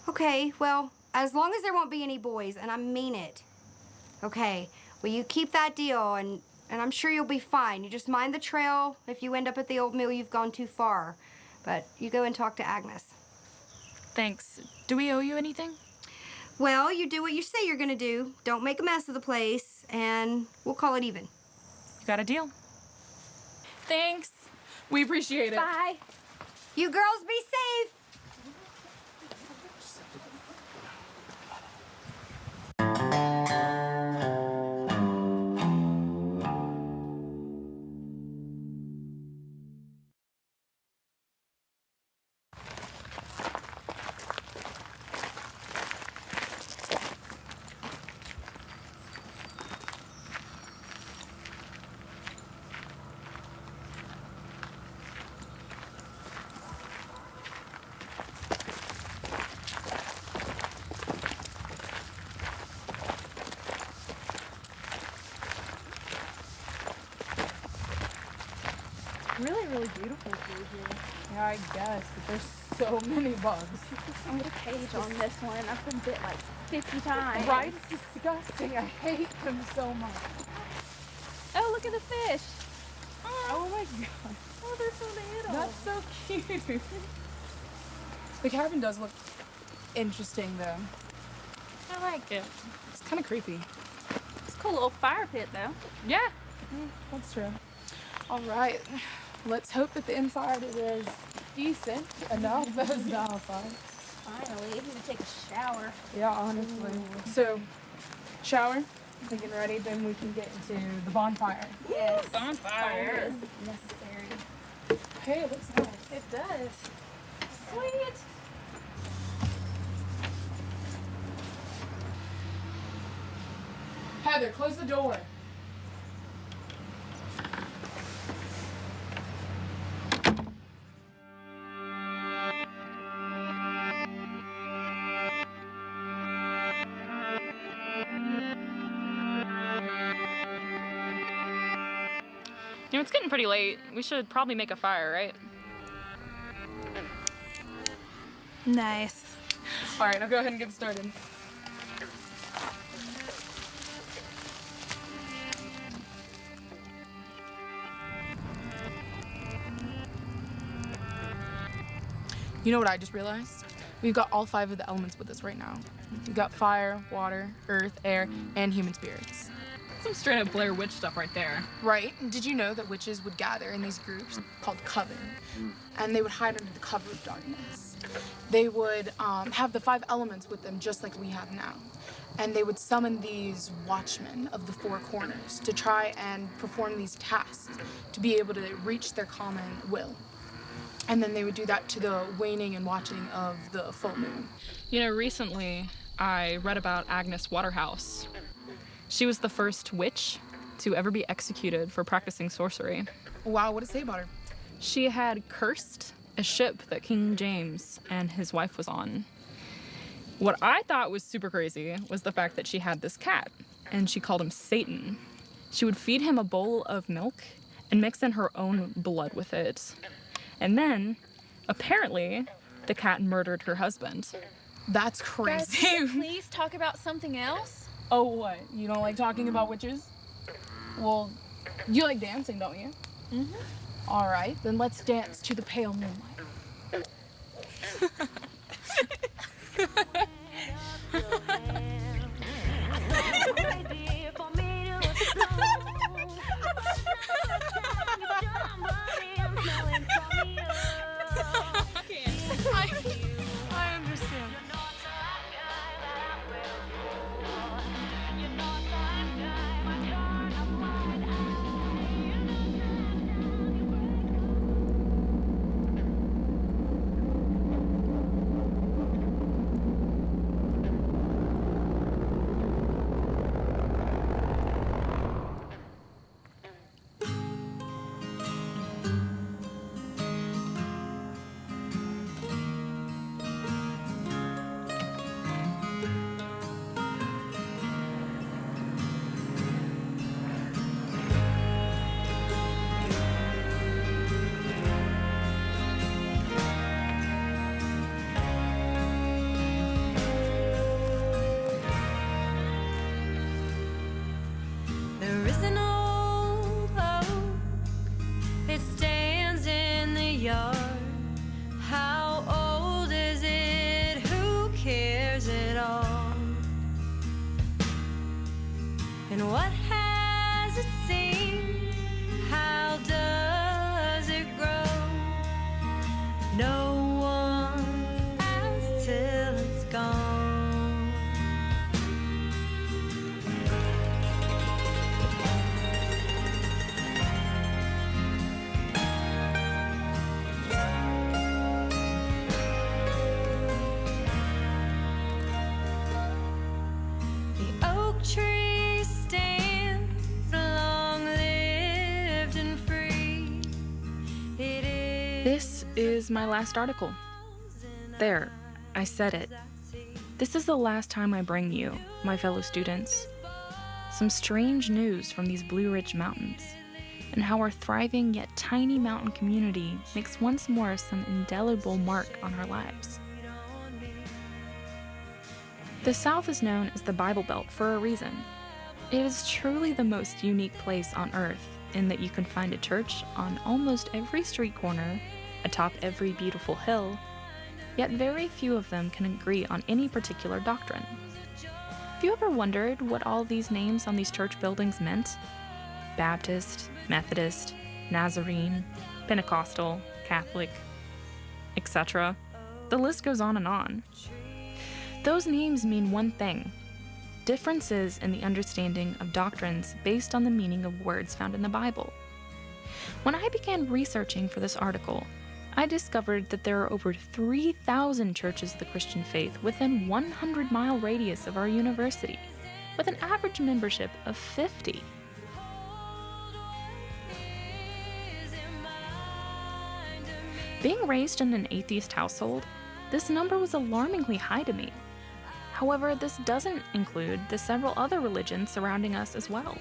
Okay, well, as long as there won't be any boys, and I mean it. Okay, well, you keep that deal, and I'm sure you'll be fine. You just mind the trail. If you end up at the old mill, you've gone too far. But you go and talk to Agnes. Thanks. Do we owe you anything? Well, you do what you say you're gonna do. Don't make a mess of the place, and we'll call it even. You got a deal. Thanks. We appreciate it. Bye. You girls be safe. really beautiful through here. Yeah, I guess, but there's so many bugs. I'm with a page on this one. I've been bit like 50 times. Right? It's disgusting. I hate them so much. Oh, look at the fish. Oh my god. Oh, they're so little. That's so cute. The cabin does look interesting, though. I like it. It's kind of creepy. It's a cool little fire pit, though. Yeah, that's true. All right, let's hope that the inside is decent enough as the outside. Finally, I need to take a shower. Yeah, honestly. So, shower, thinking ready, then we can get into the bonfire. Yes. Bonfire. Fire is necessary. Hey, it looks nice. It does. Sweet. Heather, close the door. You know, it's getting pretty late. We should probably make a fire, right? Nice. All right, I'll go ahead and get started. You know what I just realized? We've got all 5 of the elements with us right now. We've got fire, water, earth, air, and human spirits. Some straight up Blair Witch stuff right there. Right. Did you know that witches would gather in these groups called coven, and they would hide under the cover of darkness? They would have the 5 elements with them just like we have now. And they would summon these watchmen of the 4 corners to try and perform these tasks to be able to reach their common will. And then they would do that to the waning and watching of the full moon. You know, recently I read about Agnes Waterhouse. She was the first witch to ever be executed for practicing sorcery. Wow, what does it say about her? She had cursed a ship that King James and his wife was on. What I thought was super crazy was the fact that she had this cat, and she called him Satan. She would feed him a bowl of milk and mix in her own blood with it. And then, apparently, the cat murdered her husband. That's crazy. Guys, please talk about something else. Oh, what? You don't like talking about witches? Well, you like dancing, don't you? Mm-hmm. All right, then let's dance to the pale moonlight. I understand. There is an old oak, it stands in the yard. How old is it? Who cares at all? And what has it seen? How does it grow? No one asks till it's gone. The oak tree stands long-lived and free. It is This is my last article. There, I said it. This is the last time I bring you, my fellow students, some strange news from these Blue Ridge Mountains. and how our thriving yet tiny mountain community makes once more some indelible mark on our lives. The South is known as the Bible Belt for a reason. It is truly the most unique place on earth in that you can find a church on almost every street corner, atop every beautiful hill, yet very few of them can agree on any particular doctrine. Have you ever wondered what all these names on these church buildings meant? Baptist, Methodist, Nazarene, Pentecostal, Catholic, etc. The list goes on and on. Those names mean one thing: differences in the understanding of doctrines based on the meaning of words found in the Bible. When I began researching for this article, I discovered that there are over 3,000 churches of the Christian faith within 100-mile radius of our university, with an average membership of 50. Being raised in an atheist household, this number was alarmingly high to me. However, this doesn't include the several other religions surrounding us as well.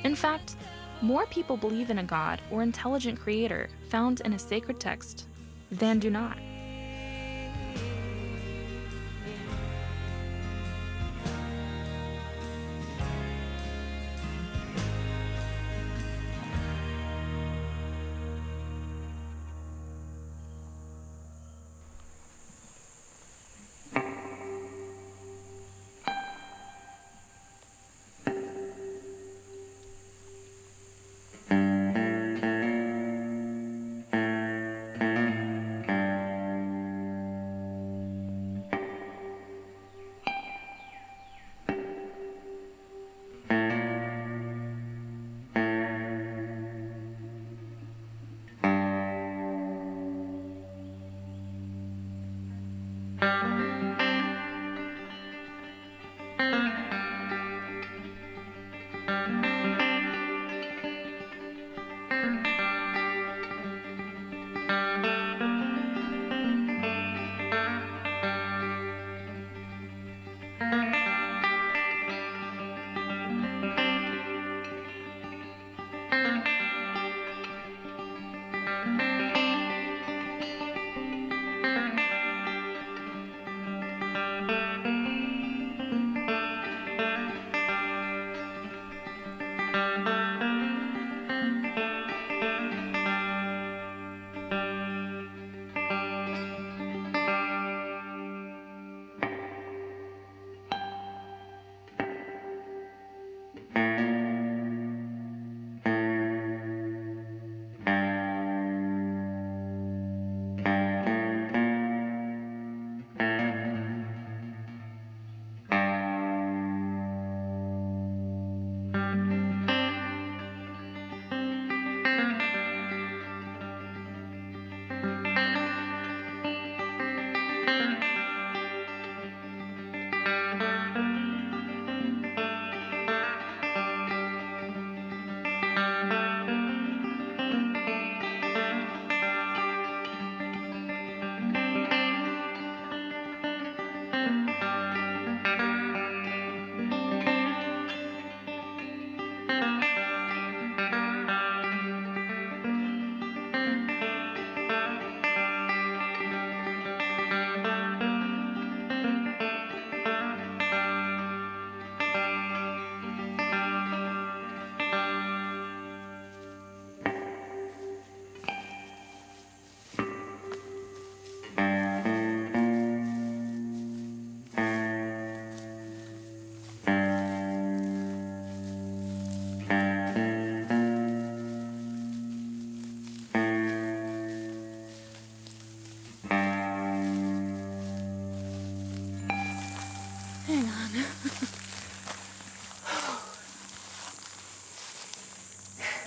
In fact, more people believe in a God or intelligent creator found in a sacred text than do not.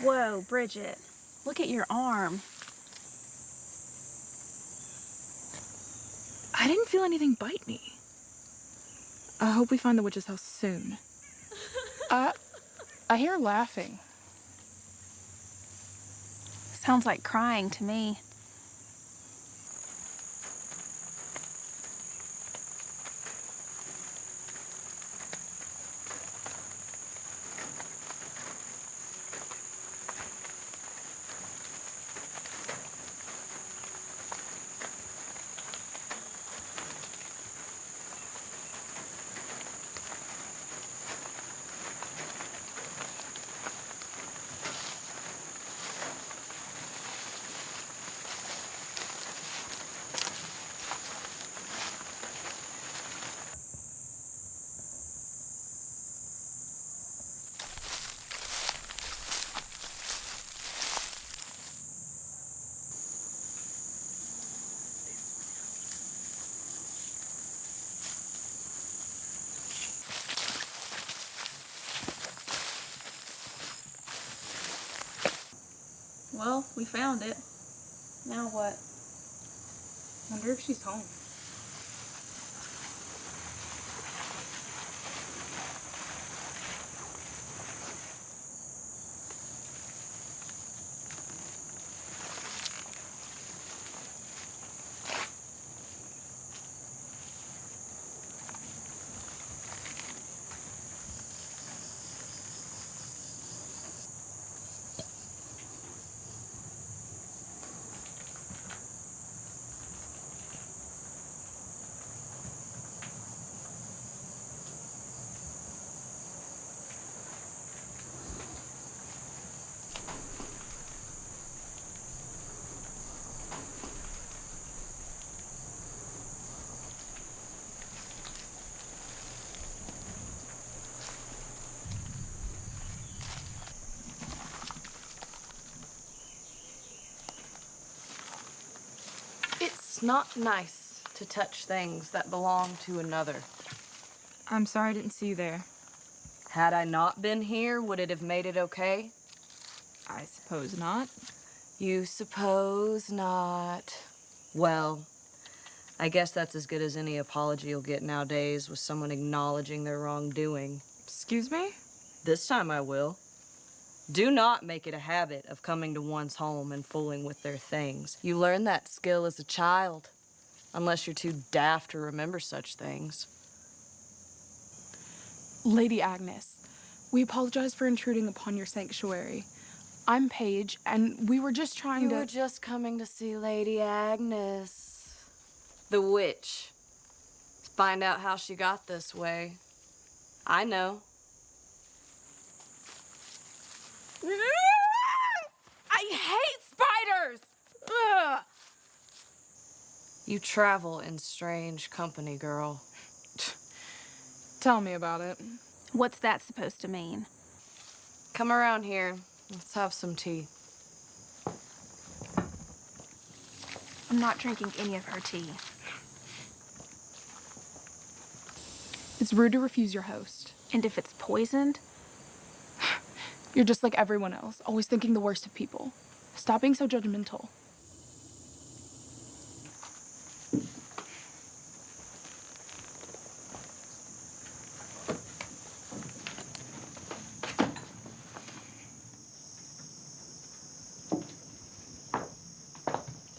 Whoa, Bridget, look at your arm. I didn't feel anything bite me. I hope we find the witch's house soon. I hear laughing. Sounds like crying to me. Well, we found it. Now what? Wonder if she's home. It's not nice to touch things that belong to another. I'm sorry I didn't see you there. Had I not been here, would it have made it okay? I suppose not. You suppose not. Well, I guess that's as good as any apology you'll get nowadays with someone acknowledging their wrongdoing. Excuse me? This time I will. Do not make it a habit of coming to one's home and fooling with their things. You learn that skill as a child, unless you're too daft to remember such things. Lady Agnes, we apologize for intruding upon your sanctuary. I'm Paige, and we were just trying to... You were just coming to see Lady Agnes, the witch. Find out how she got this way. I know. I hate spiders! Ugh. You travel in strange company, girl. Tell me about it. What's that supposed to mean? Come around here. Let's have some tea. I'm not drinking any of her tea. It's rude to refuse your host. And if it's poisoned? You're just like everyone else, always thinking the worst of people. Stop being so judgmental.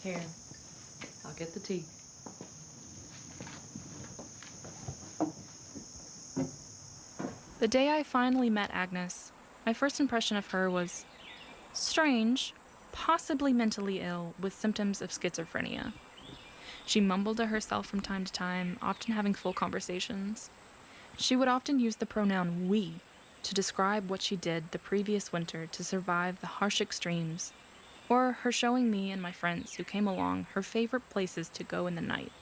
Here, I'll get the tea. The day I finally met Agnes, my first impression of her was strange, possibly mentally ill, with symptoms of schizophrenia. She mumbled to herself from time to time, often having full conversations. She would often use the pronoun we to describe what she did the previous winter to survive the harsh extremes, or her showing me and my friends who came along her favorite places to go in the night.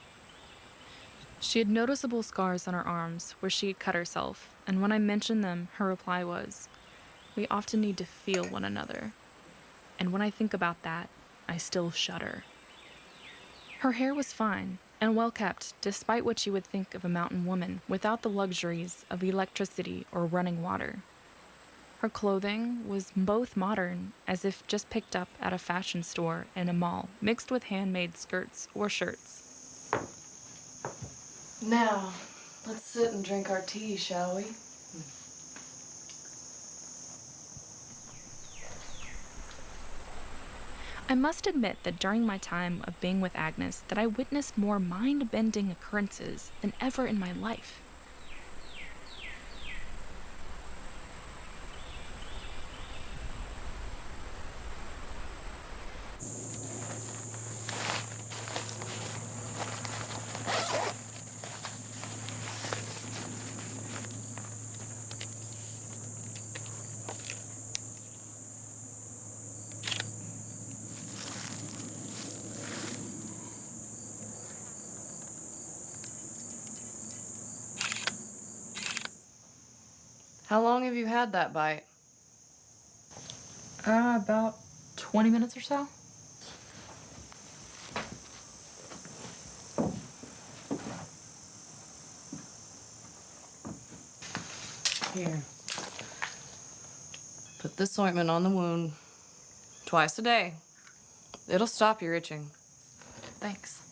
She had noticeable scars on her arms where she had cut herself, and when I mentioned them, her reply was, "We often need to feel one another." And when I think about that, I still shudder. Her hair was fine and well kept, despite what you would think of a mountain woman without the luxuries of electricity or running water. Her clothing was both modern, as if just picked up at a fashion store in a mall, mixed with handmade skirts or shirts. Now, let's sit and drink our tea, shall we? I must admit that during my time of being with Agnes that I witnessed more mind-bending occurrences than ever in my life. How long have you had that bite? About 20 minutes or so. Here. Put this ointment on the wound. Twice a day. It'll stop your itching. Thanks.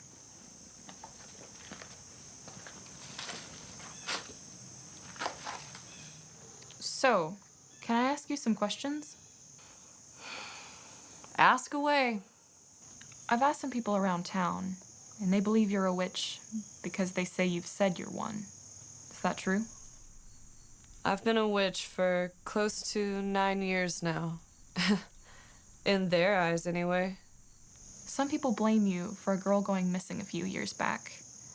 So, can I ask you some questions? Ask away. I've asked some people around town, and they believe you're a witch because they say you've said you're one. Is that true? I've been a witch for close to 9 years now. In their eyes, anyway. Some people blame you for a girl going missing a few years back,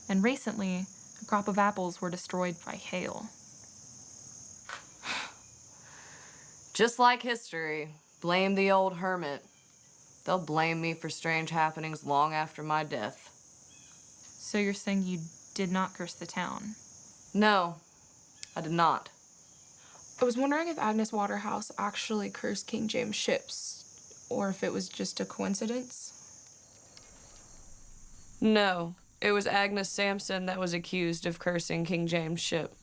and recently, a crop of apples were destroyed by hail. Just like history, blame the old hermit. They'll blame me for strange happenings long after my death. So you're saying you did not curse the town? No, I did not. I was wondering if Agnes Waterhouse actually cursed King James' ships, or if it was just a coincidence. No, it was Agnes Sampson that was accused of cursing King James' ship.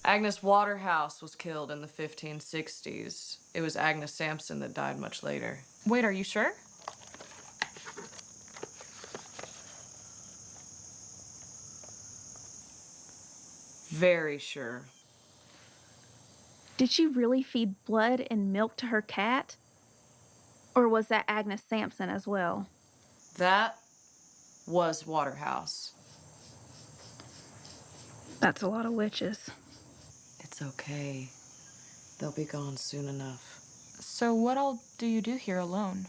Agnes Waterhouse was killed in the 1560s. It was Agnes Sampson that died much later. Wait, are you sure? Very sure. Did she really feed blood and milk to her cat? Or was that Agnes Sampson as well? That was Waterhouse. That's a lot of witches. It's okay. They'll be gone soon enough. So what all do you do here alone?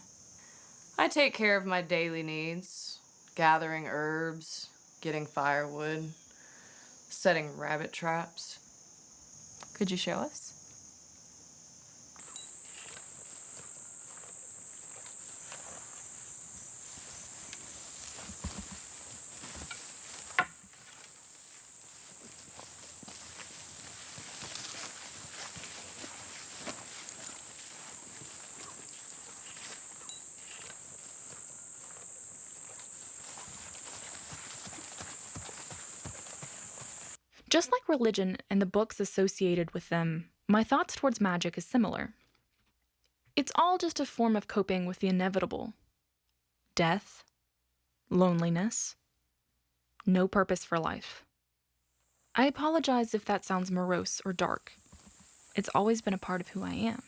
I take care of my daily needs. Gathering herbs, getting firewood, setting rabbit traps. Could you show us? Just like religion and the books associated with them, my thoughts towards magic is similar. It's all just a form of coping with the inevitable. Death, loneliness, no purpose for life. I apologize if that sounds morose or dark. It's always been a part of who I am.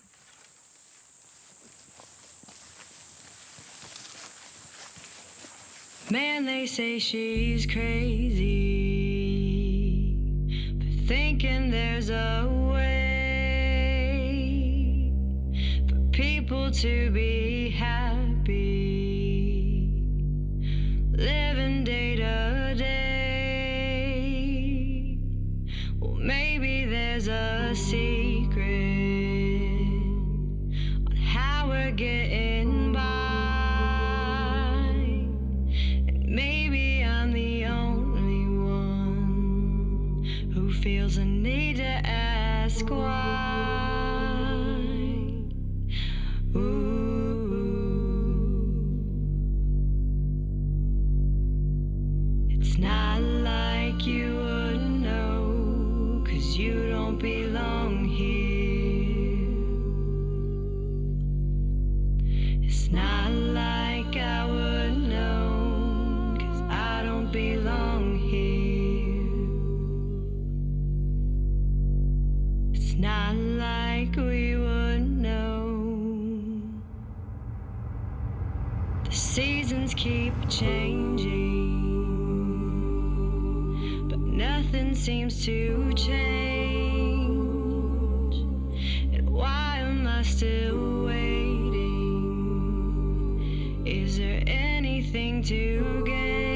Man, they say she's crazy for thinking there's a way for people to be happy, living day to day. Well, maybe there's a secret on how we're getting by. Maybe I'm the only one who feels a need to ask why. Ooh. It's not like you would know, 'cause you don't belong here. It's not like I would know, belong here. It's not like we would know. The seasons keep changing, but nothing seems to change. And why am I still waiting? Is there anything to gain?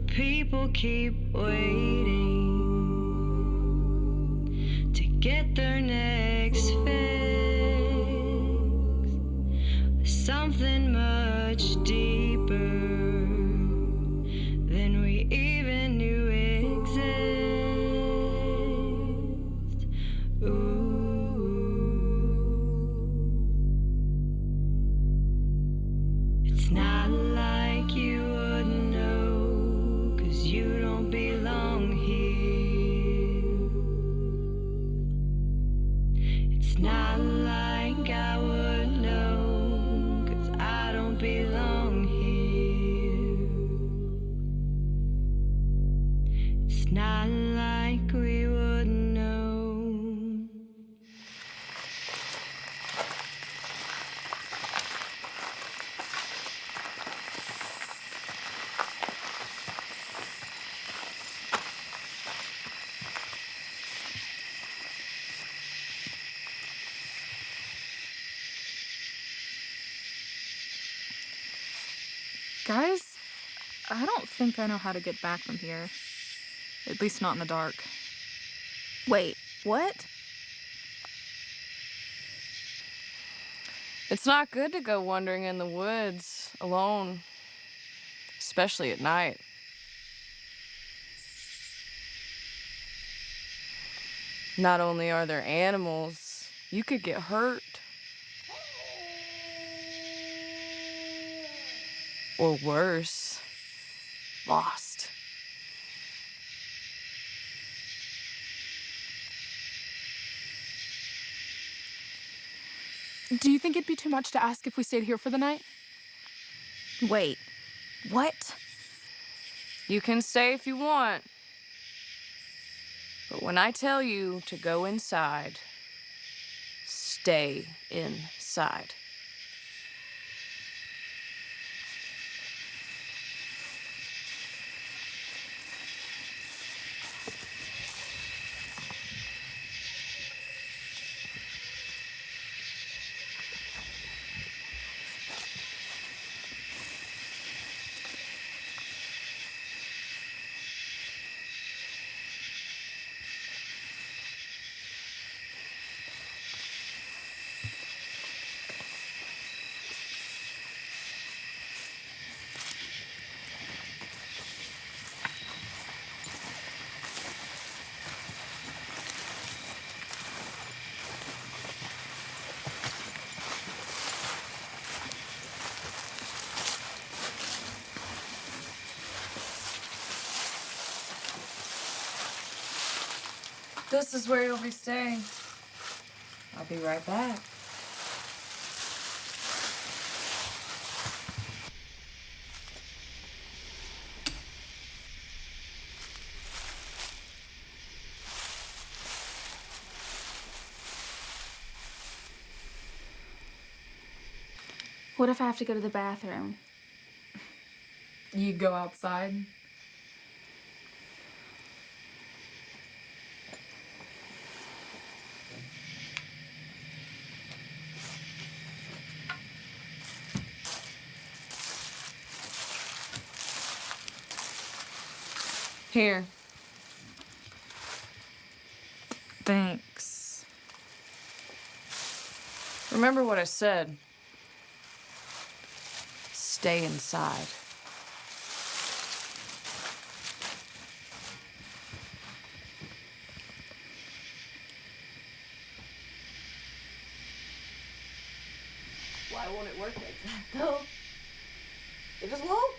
People keep waiting to get their next fix. Something much deeper than we even knew exist. Ooh. It's not like you would know, you don't belong here. It's not like I would Guys, I don't think I know how to get back from here. At least not in the dark. Wait, what? It's not good to go wandering in the woods alone, especially at night. Not only are there animals, you could get hurt. Or worse, lost. Do you think it'd be too much to ask if we stayed here for the night? Wait, what? You can stay if you want. But when I tell you to go inside, stay inside. This is where you'll be staying. I'll be right back. What if I have to go to the bathroom? You go outside. Here. Thanks. Remember what I said. Stay inside. Why won't it work like that, though? It just won't?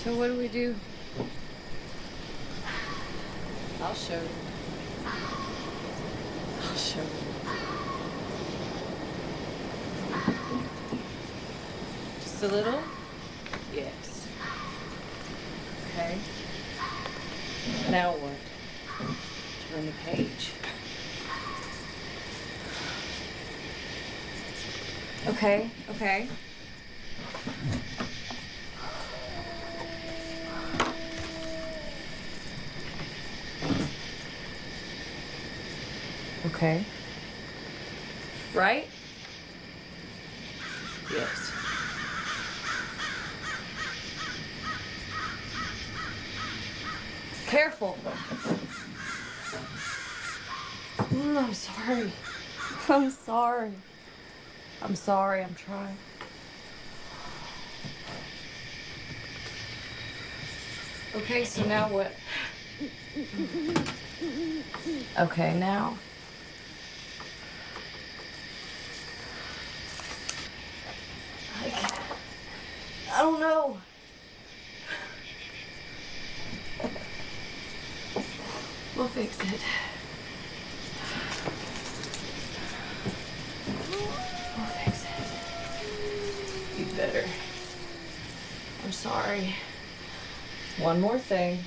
So what do we do? I'll show you. I'll show you. Just a little? Yes. Okay. Now what? Turn the page. Okay, okay. Okay. Right? Yes. Careful. I'm sorry. I'm sorry. I'm sorry, I'm trying. Okay, so now what? Okay, now. I don't know. We'll fix it. We'll fix it. You better. I'm sorry. One more thing.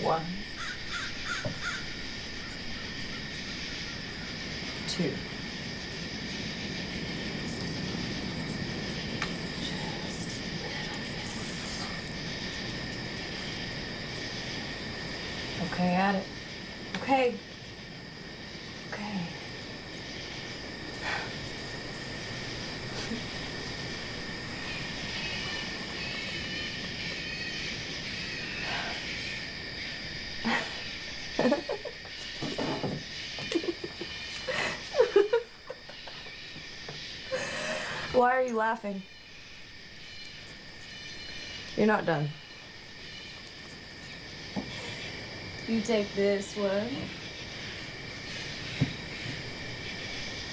One. Two. Okay, at it. Okay. Okay. Why are you laughing? You're not done. You take this one.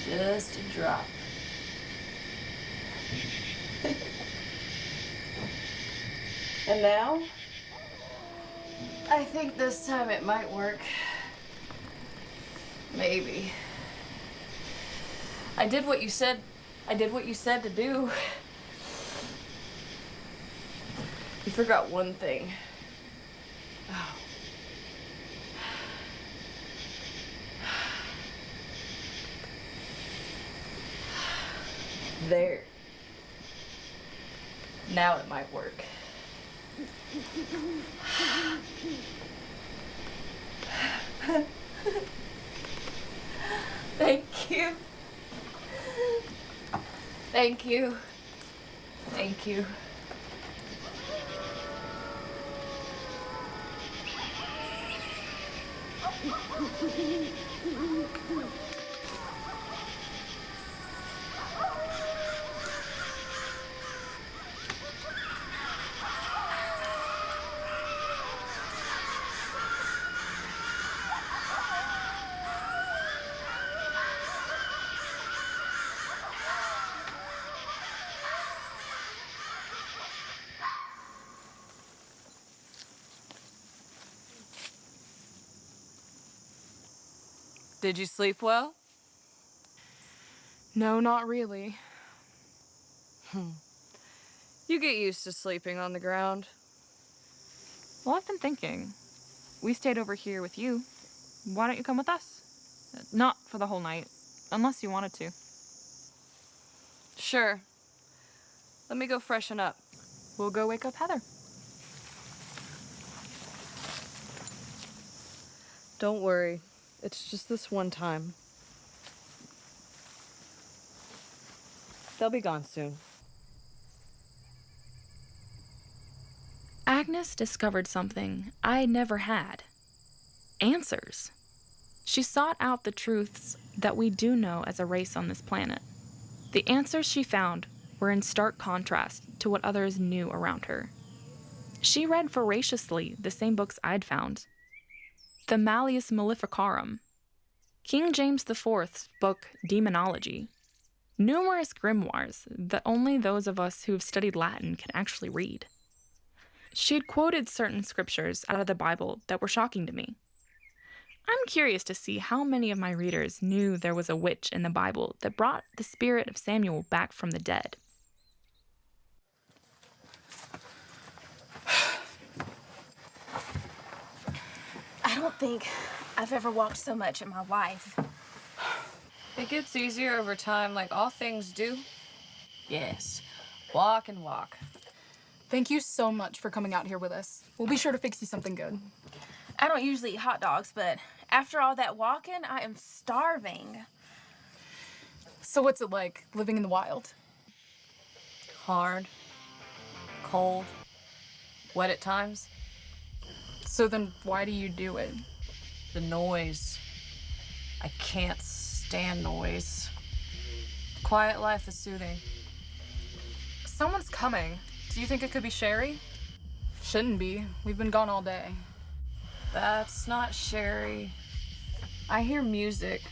Just a drop. And now, I think this time it might work. Maybe. I did what you said to do. You forgot one thing. Oh. There. Now it might work. Thank you. Thank you. Thank you. Did you sleep well? No, not really. You get used to sleeping on the ground. Well, I've been thinking. We stayed over here with you. Why don't you come with us? Not for the whole night, unless you wanted to. Sure. Let me go freshen up. We'll go wake up Heather. Don't worry. It's just this one time. They'll be gone soon. Agnes discovered something I never had. Answers. She sought out the truths that we do know as a race on this planet. The answers she found were in stark contrast to what others knew around her. She read voraciously the same books I'd found. The Malleus Maleficarum, King James IV's book, Demonology, numerous grimoires that only those of us who have studied Latin can actually read. She had quoted certain scriptures out of the Bible that were shocking to me. I'm curious to see how many of my readers knew there was a witch in the Bible that brought the spirit of Samuel back from the dead. I don't think I've ever walked so much in my life. It gets easier over time, like all things do. Yes. Walk and walk. Thank you so much for coming out here with us. We'll be sure to fix you something good. I don't usually eat hot dogs, but after all that walking, I am starving. So what's it like living in the wild? Hard, cold, wet at times. So then why do you do it? The noise. I can't stand noise. Quiet life is soothing. Someone's coming. Do you think it could be Sherry? Shouldn't be. We've been gone all day. That's not Sherry. I hear music.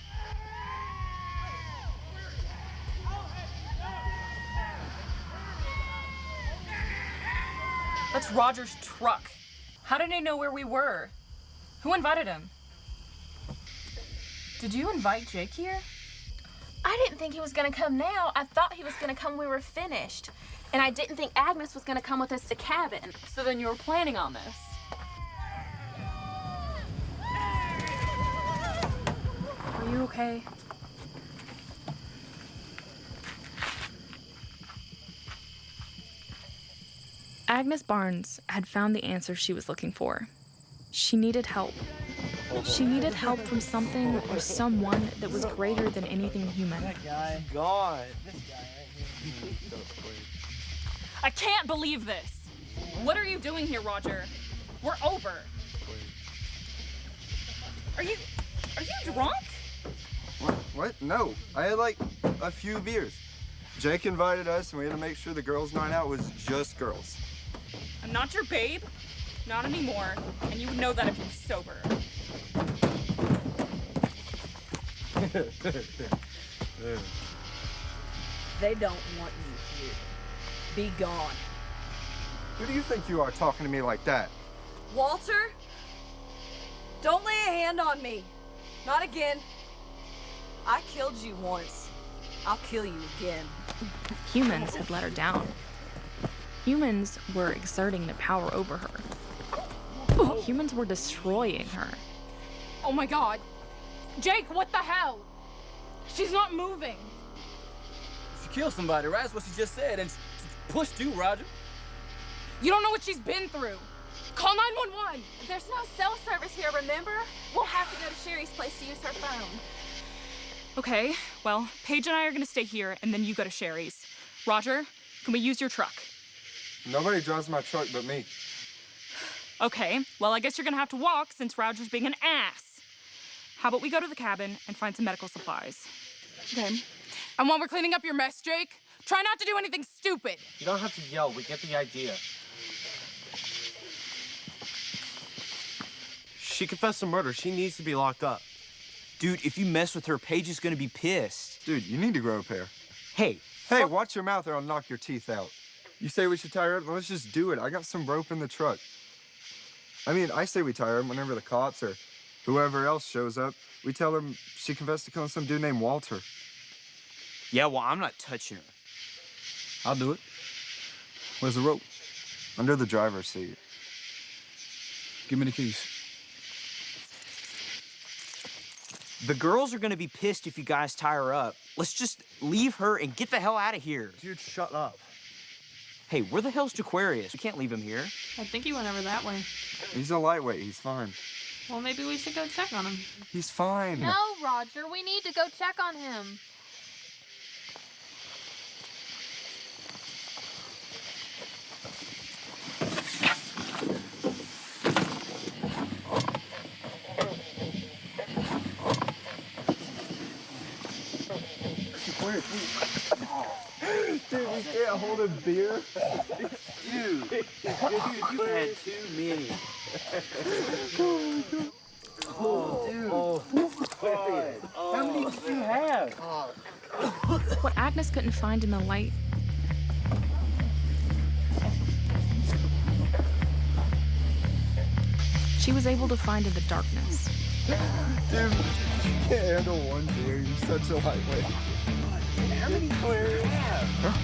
That's Roger's truck. How did he know where we were? Who invited him? Did you invite Jake here? I didn't think he was gonna come now. I thought he was gonna come when we were finished. And I didn't think Agnes was gonna come with us to cabin. So then you were planning on this. Are you okay? Agnes Barnes had found the answer she was looking for. She needed help. She needed help from something or someone that was greater than anything human. God. I can't believe this. What are you doing here, Roger? We're over. Are you drunk? What? No. I had like a few beers. Jake invited us and we had to make sure the girls' night out was just girls. I'm not your babe. Not anymore. And you would know that if you were sober. They don't want you here. Be gone. Who do you think you are talking to me like that? Walter? Don't lay a hand on me. Not again. I killed you once. I'll kill you again. Humans had let her down. Humans were exerting their power over her. Humans were destroying her. Oh my God. Jake, what the hell? She's not moving. She killed somebody, right? That's what she just said, and she pushed you, Roger. You don't know what she's been through. Call 911. There's no cell service here, remember? We'll have to go to Sherry's place to use her phone. Okay, well, Paige and I are gonna stay here, and then you go to Sherry's. Roger, can we use your truck? Nobody drives my truck but me. Okay, well, I guess you're gonna have to walk since Roger's being an ass. How about we go to the cabin and find some medical supplies? Okay. And while we're cleaning up your mess, Jake, try not to do anything stupid. You don't have to yell. We get the idea. She confessed to murder. She needs to be locked up. Dude, if you mess with her, Paige is gonna be pissed. Dude, you need to grow a pair. Hey. Hey, watch your mouth or I'll knock your teeth out. You say we should tie her up? Let's just do it. I got some rope in the truck. I mean, I say we tie her up whenever the cops or whoever else shows up. We tell them she confessed to killing some dude named Walter. Yeah, well, I'm not touching her. I'll do it. Where's the rope? Under the driver's seat. Give me the keys. The girls are gonna be pissed if you guys tie her up. Let's just leave her and get the hell out of here. Dude, shut up. Hey, where the hell's Jaquarius? We can't leave him here. I think he went over that way. He's a lightweight. He's fine. Well, maybe we should go check on him. He's fine. No, Roger, we need to go check on him. Dude, you can't hold a beer? Dude, you've had too many. Oh, dude. How many did you have? What Agnes couldn't find in the light, she was able to find in the darkness. Dude, you can't handle one beer. You're such a lightweight. How many do you have?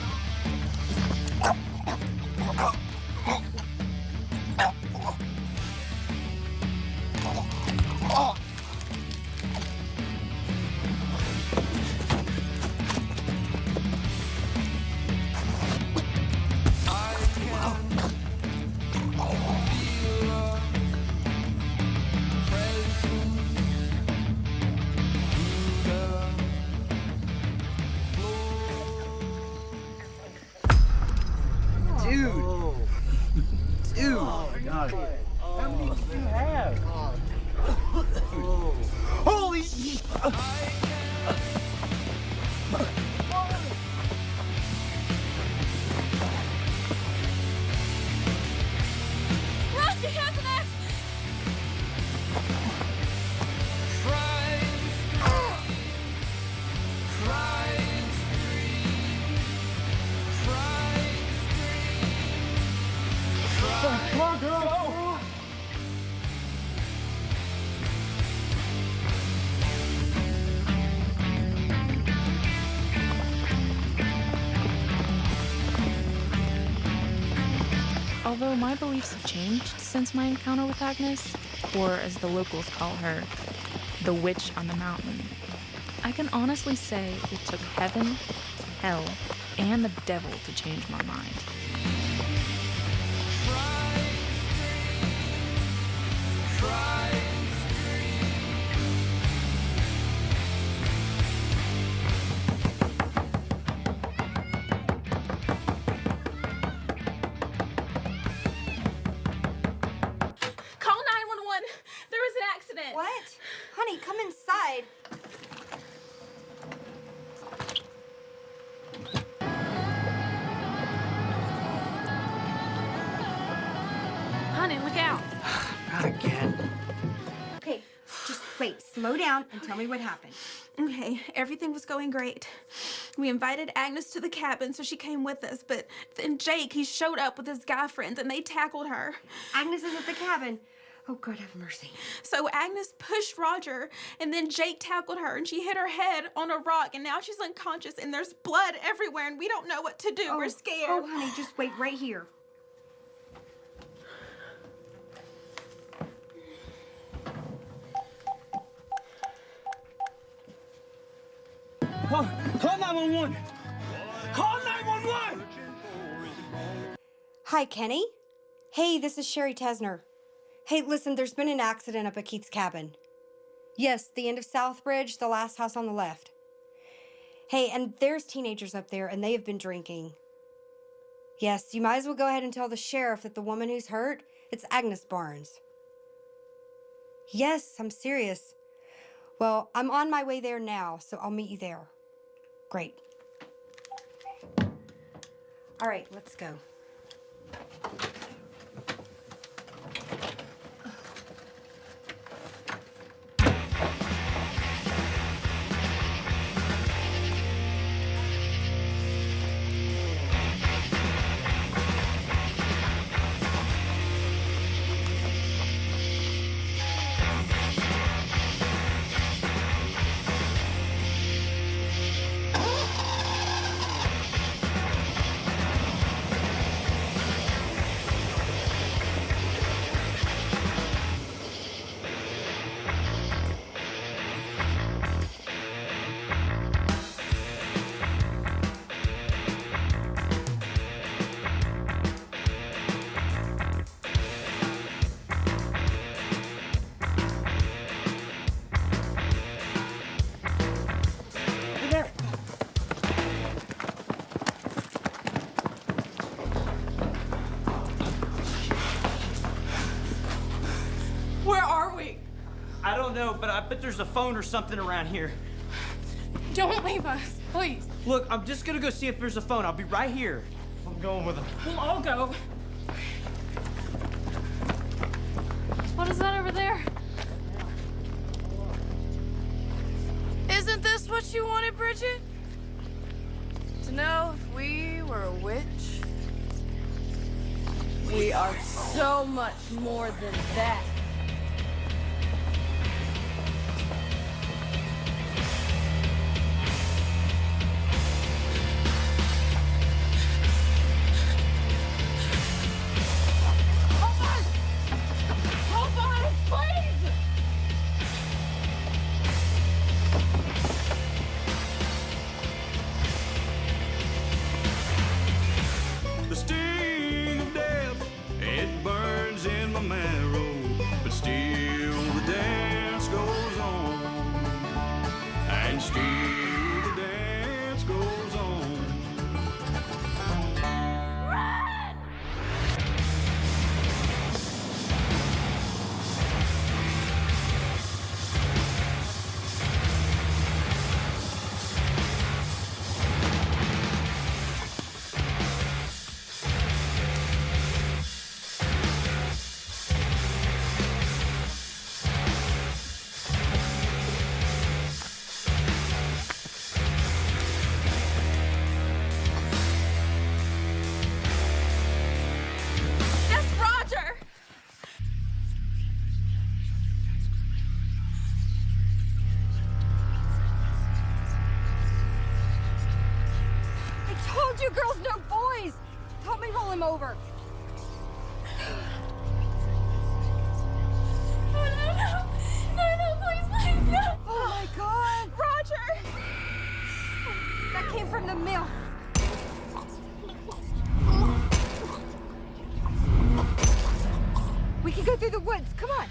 Holy shit! Run, she has an axe! Come on, girl! Go! Although my beliefs have changed since my encounter with Agnes, or as the locals call her, the witch on the mountain, I can honestly say it took heaven, hell, and the devil to change my mind. Call 911. There was an accident. What? Honey, come inside. Honey, look out. Not again. Okay, just wait. Slow down and tell me what happened. Okay, everything was going great. We invited Agnes to the cabin, so she came with us, but then Jake, he showed up with his guy friends, and they tackled her. Agnes is at the cabin. Oh, God have mercy. So Agnes pushed Roger, and then Jake tackled her, and she hit her head on a rock, and now she's unconscious, and there's blood everywhere, and we don't know what to do. We're scared. Oh, honey, just wait right here. Call 911! Call 911! Hi, Kenny. Hey, this is Sherry Tesner. Hey, listen, there's been an accident up at Keith's cabin. Yes, the end of Southbridge, the last house on the left. Hey, and there's teenagers up there, and they have been drinking. Yes, you might as well go ahead and tell the sheriff that the woman who's hurt, it's Agnes Barnes. Yes, I'm serious. Well, I'm on my way there now, so I'll meet you there. Great. All right, let's go. Where are we? I don't know, but I bet there's a phone or something around here. Don't leave us, please. Look, I'm just gonna go see if there's a phone. I'll be right here. I'm going with him. We'll all go. What is that over there? Bridget? To know if we were a witch? We are so much more than that. The sting of death, it burns in my marrow, but still the dance goes on, and still the dance goes on. That's Roger! I told you girls, no boys! Help me roll him over. No, please, no! Oh my God! Roger! That came from the mill. We can go through the woods. Come on.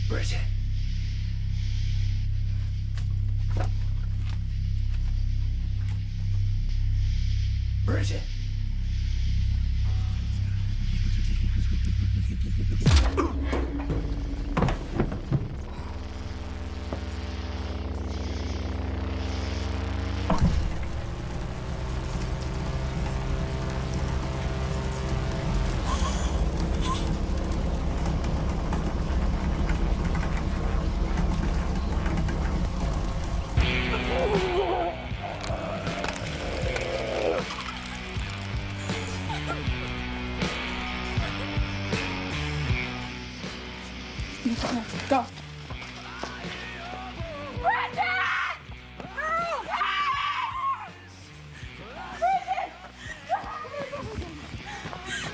Bridget. Bridget. Go.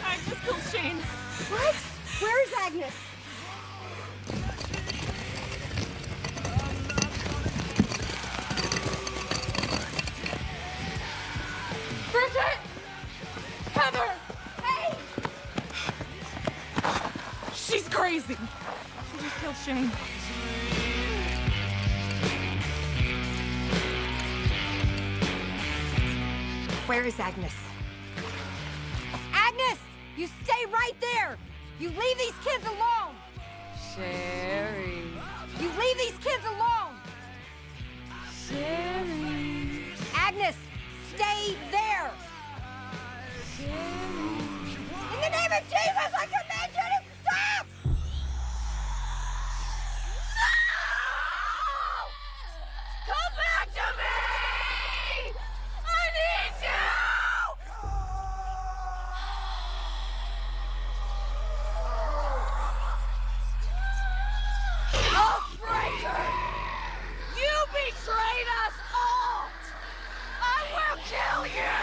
Agnes killed Shane. What? Where is Agnes? Bridget! Heather! Hey! She's crazy. She just killed Shane. Where is Agnes? Agnes! You stay right there! You leave these kids alone! Sherry. You leave these kids alone! Sherry. Agnes, stay there! Sherry. In the name of Jesus, I command you to stop! No! Come back to me! I need you! Oathbreaker! You betrayed us all! I will kill you!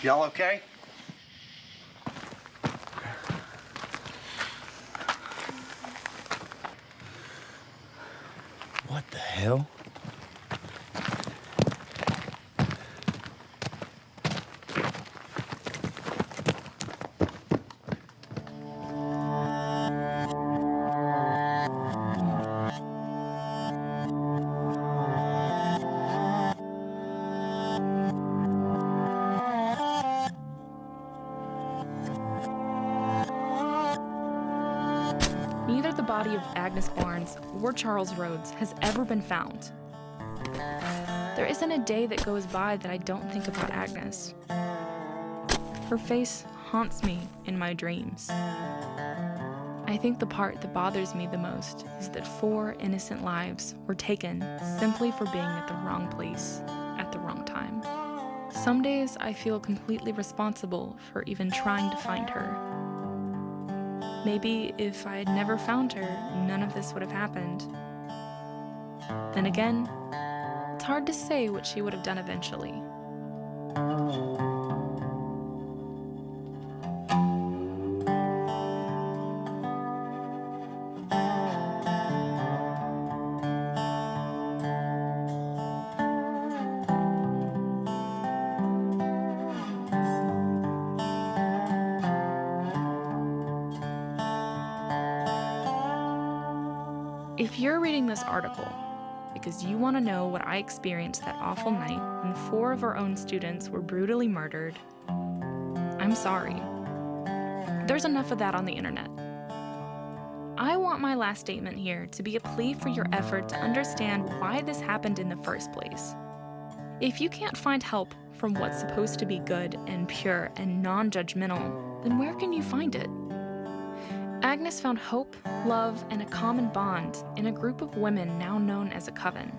Y'all okay? What the hell? Neither the body of Agnes Barnes or Charles Rhodes has ever been found. There isn't a day that goes by that I don't think about Agnes. Her face haunts me in my dreams. I think the part that bothers me the most is that 4 innocent lives were taken simply for being at the wrong place at the wrong time. Some days I feel completely responsible for even trying to find her. Maybe if I had never found her, none of this would have happened. Then again, it's hard to say what she would have done eventually. If you're reading this article because you want to know what I experienced that awful night when 4 of our own students were brutally murdered, I'm sorry. There's enough of that on the internet. I want my last statement here to be a plea for your effort to understand why this happened in the first place. If you can't find help from what's supposed to be good and pure and non-judgmental, then where can you find it? Agnes found hope, love, and a common bond in a group of women now known as a coven.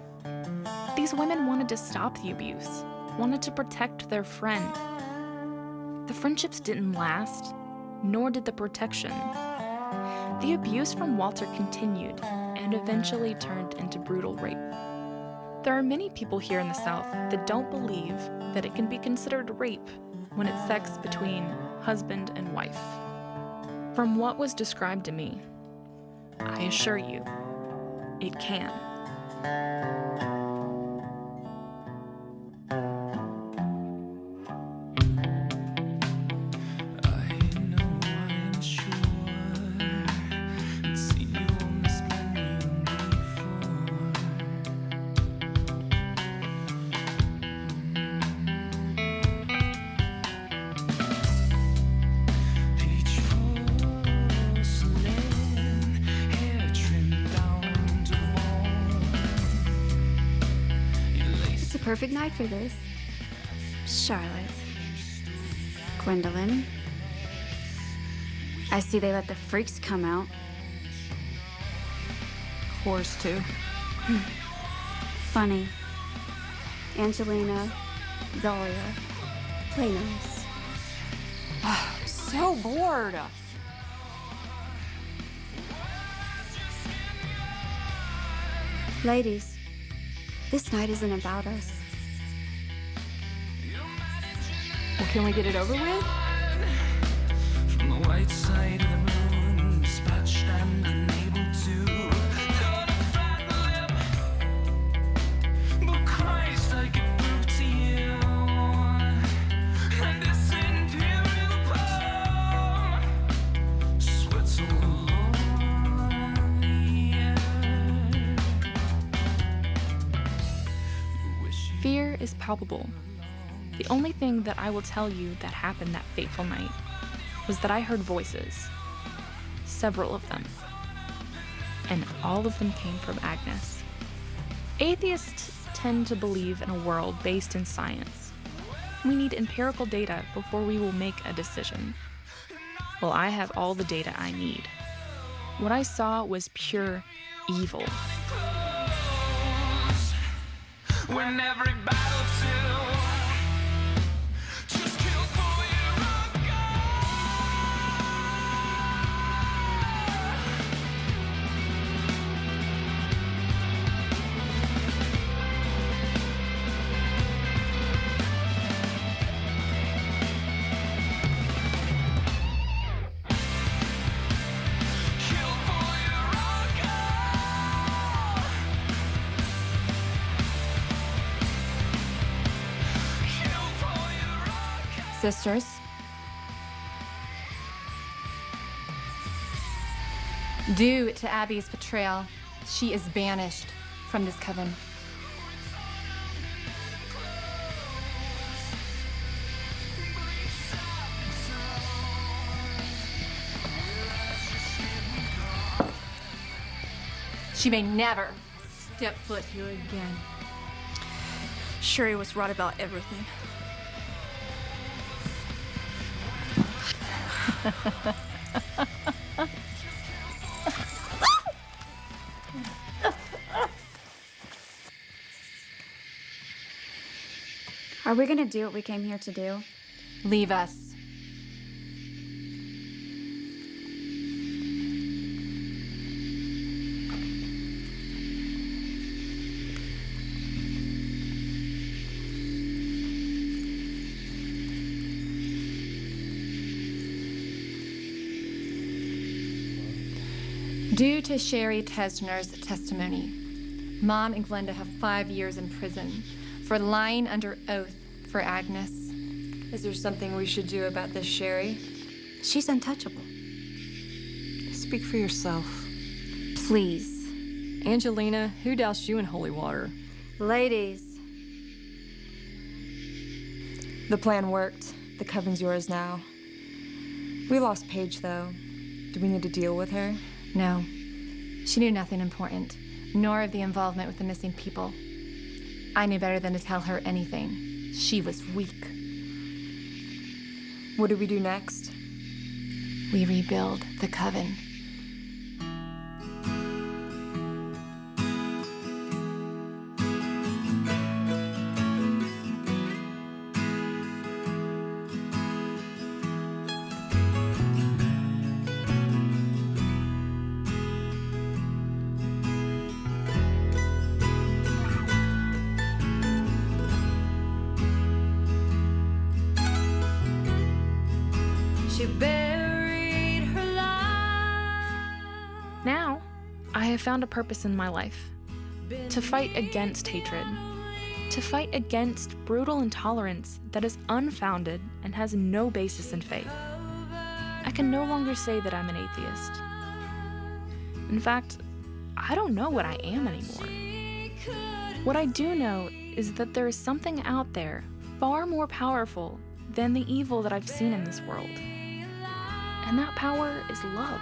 These women wanted to stop the abuse, wanted to protect their friend. The friendships didn't last, nor did the protection. The abuse from Walter continued and eventually turned into brutal rape. There are many people here in the South that don't believe that it can be considered rape when it's sex between husband and wife. From what was described to me, I assure you, it can. Perfect night for this. Charlotte. Gwendolyn. I see they let the freaks come out. Whores, too. Funny. Angelina. Dahlia. Play nice. So bored. Ladies, this night isn't about us. Well, can we get it over with? From the white side of the moon, dispatched and unable to but Christ, I could prove to you and this imperial poem sweats all over the air. Fear is palpable. The only thing that I will tell you that happened that fateful night was that I heard voices, several of them, and all of them came from Agnes. Atheists tend to believe in a world based in science. We need empirical data before we will make a decision. Well, I have all the data I need. What I saw was pure evil. When every battle just kill for your sisters. Due to Abby's betrayal, she is banished from this coven. She may never step foot here again. Sherry was right about everything. Are we gonna do what we came here to do? Leave us. Due to Sherry Tesner's testimony, Mom and Glenda have 5 years in prison for lying under oath for Agnes. Is there something we should do about this, Sherry? She's untouchable. Speak for yourself. Please. Angelina, who doused you in holy water? Ladies. The plan worked. The coven's yours now. We lost Paige, though. Do we need to deal with her? No. She knew nothing important, nor of the involvement with the missing people. I knew better than to tell her anything. She was weak. What do we do next? We rebuild the coven. She buried her life. Now, I have found a purpose in my life. To fight against hatred. To fight against brutal intolerance that is unfounded and has no basis in faith. I can no longer say that I'm an atheist. In fact, I don't know what I am anymore. What I do know is that there is something out there far more powerful than the evil that I've seen in this world. And that power is love.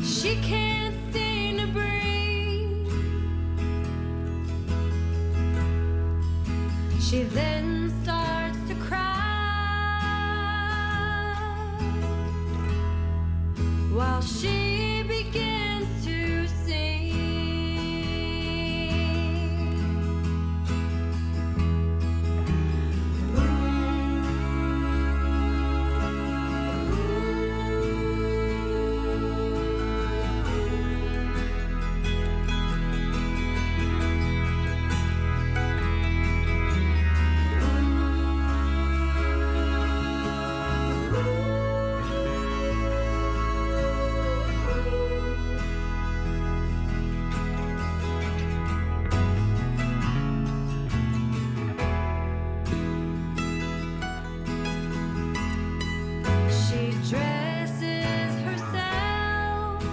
She can't seem to breathe. She then starts to cry while she begins to sing. She dresses herself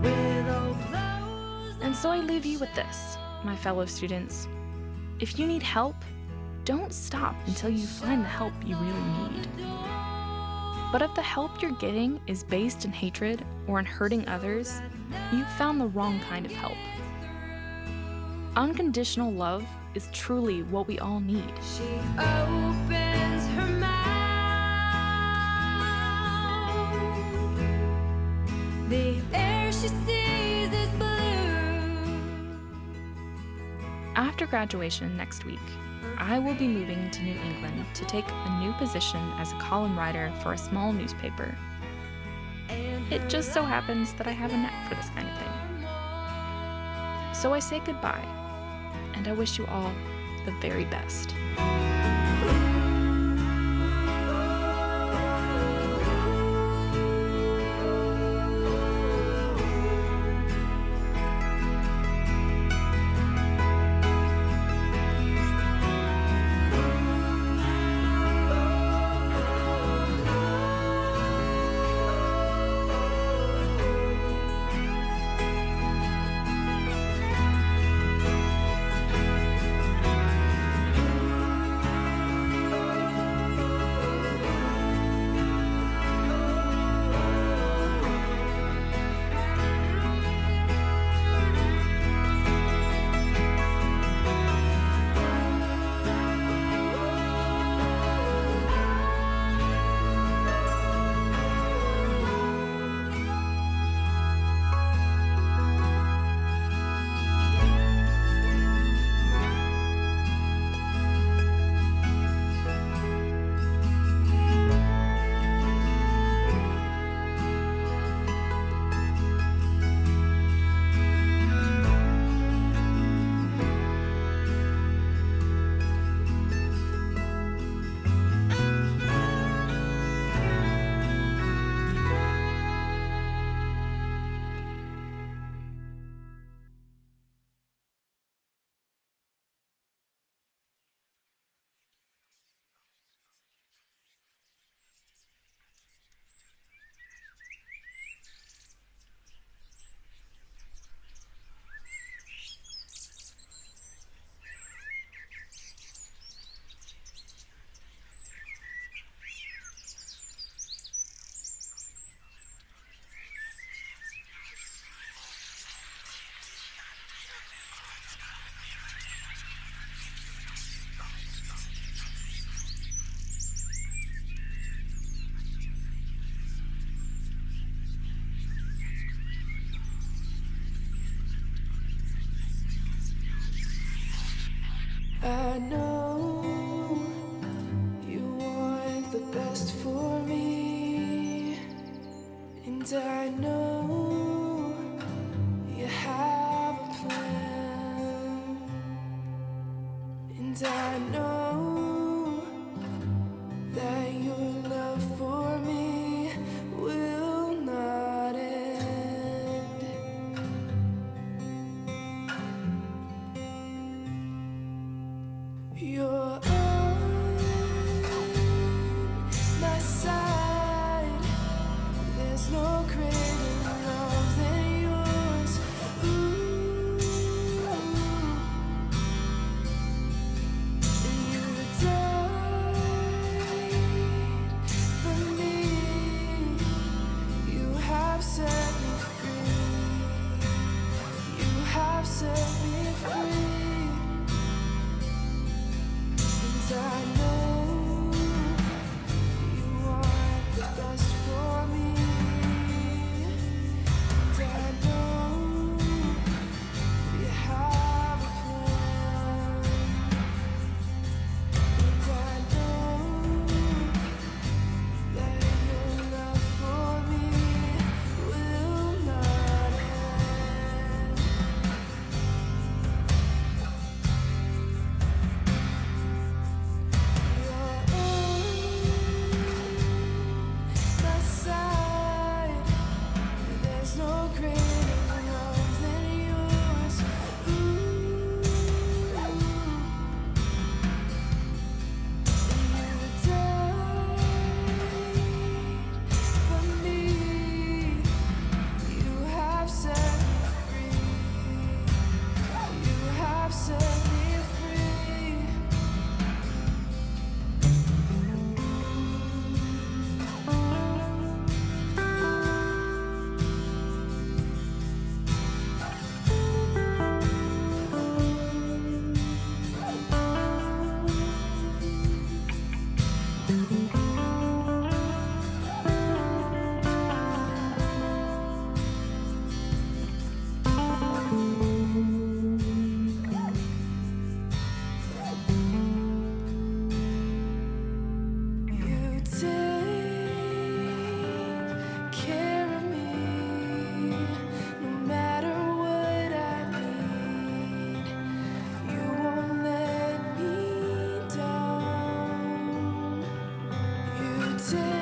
with old clothes. And so I leave you with this, my fellow students. If you need help, don't stop until you find the help you really need. But if the help you're getting is based in hatred or in hurting others, you've found the wrong kind of help. Unconditional love is truly what we all need. She opens her mouth. The air she sees is blue. After graduation next week, I will be moving to New England to take a new position as a column writer for a small newspaper. It just so happens that I have a knack for this kind of thing. So I say goodbye, and I wish you all the very best. for me, and I know you have a plan, and I know that your love for me will not end. You're on my side. There's no greater love than yours. Ooh, you died for me. You have set me free. You have set me free. And I know you want the best for me. And I know you have a plan. And I know that your love for me will not end. You're on my side. There's no greater love than yours. Ooh, you died for me. You have set me free. You have set me free. You take care of me, no matter what I need. You won't let me down. You take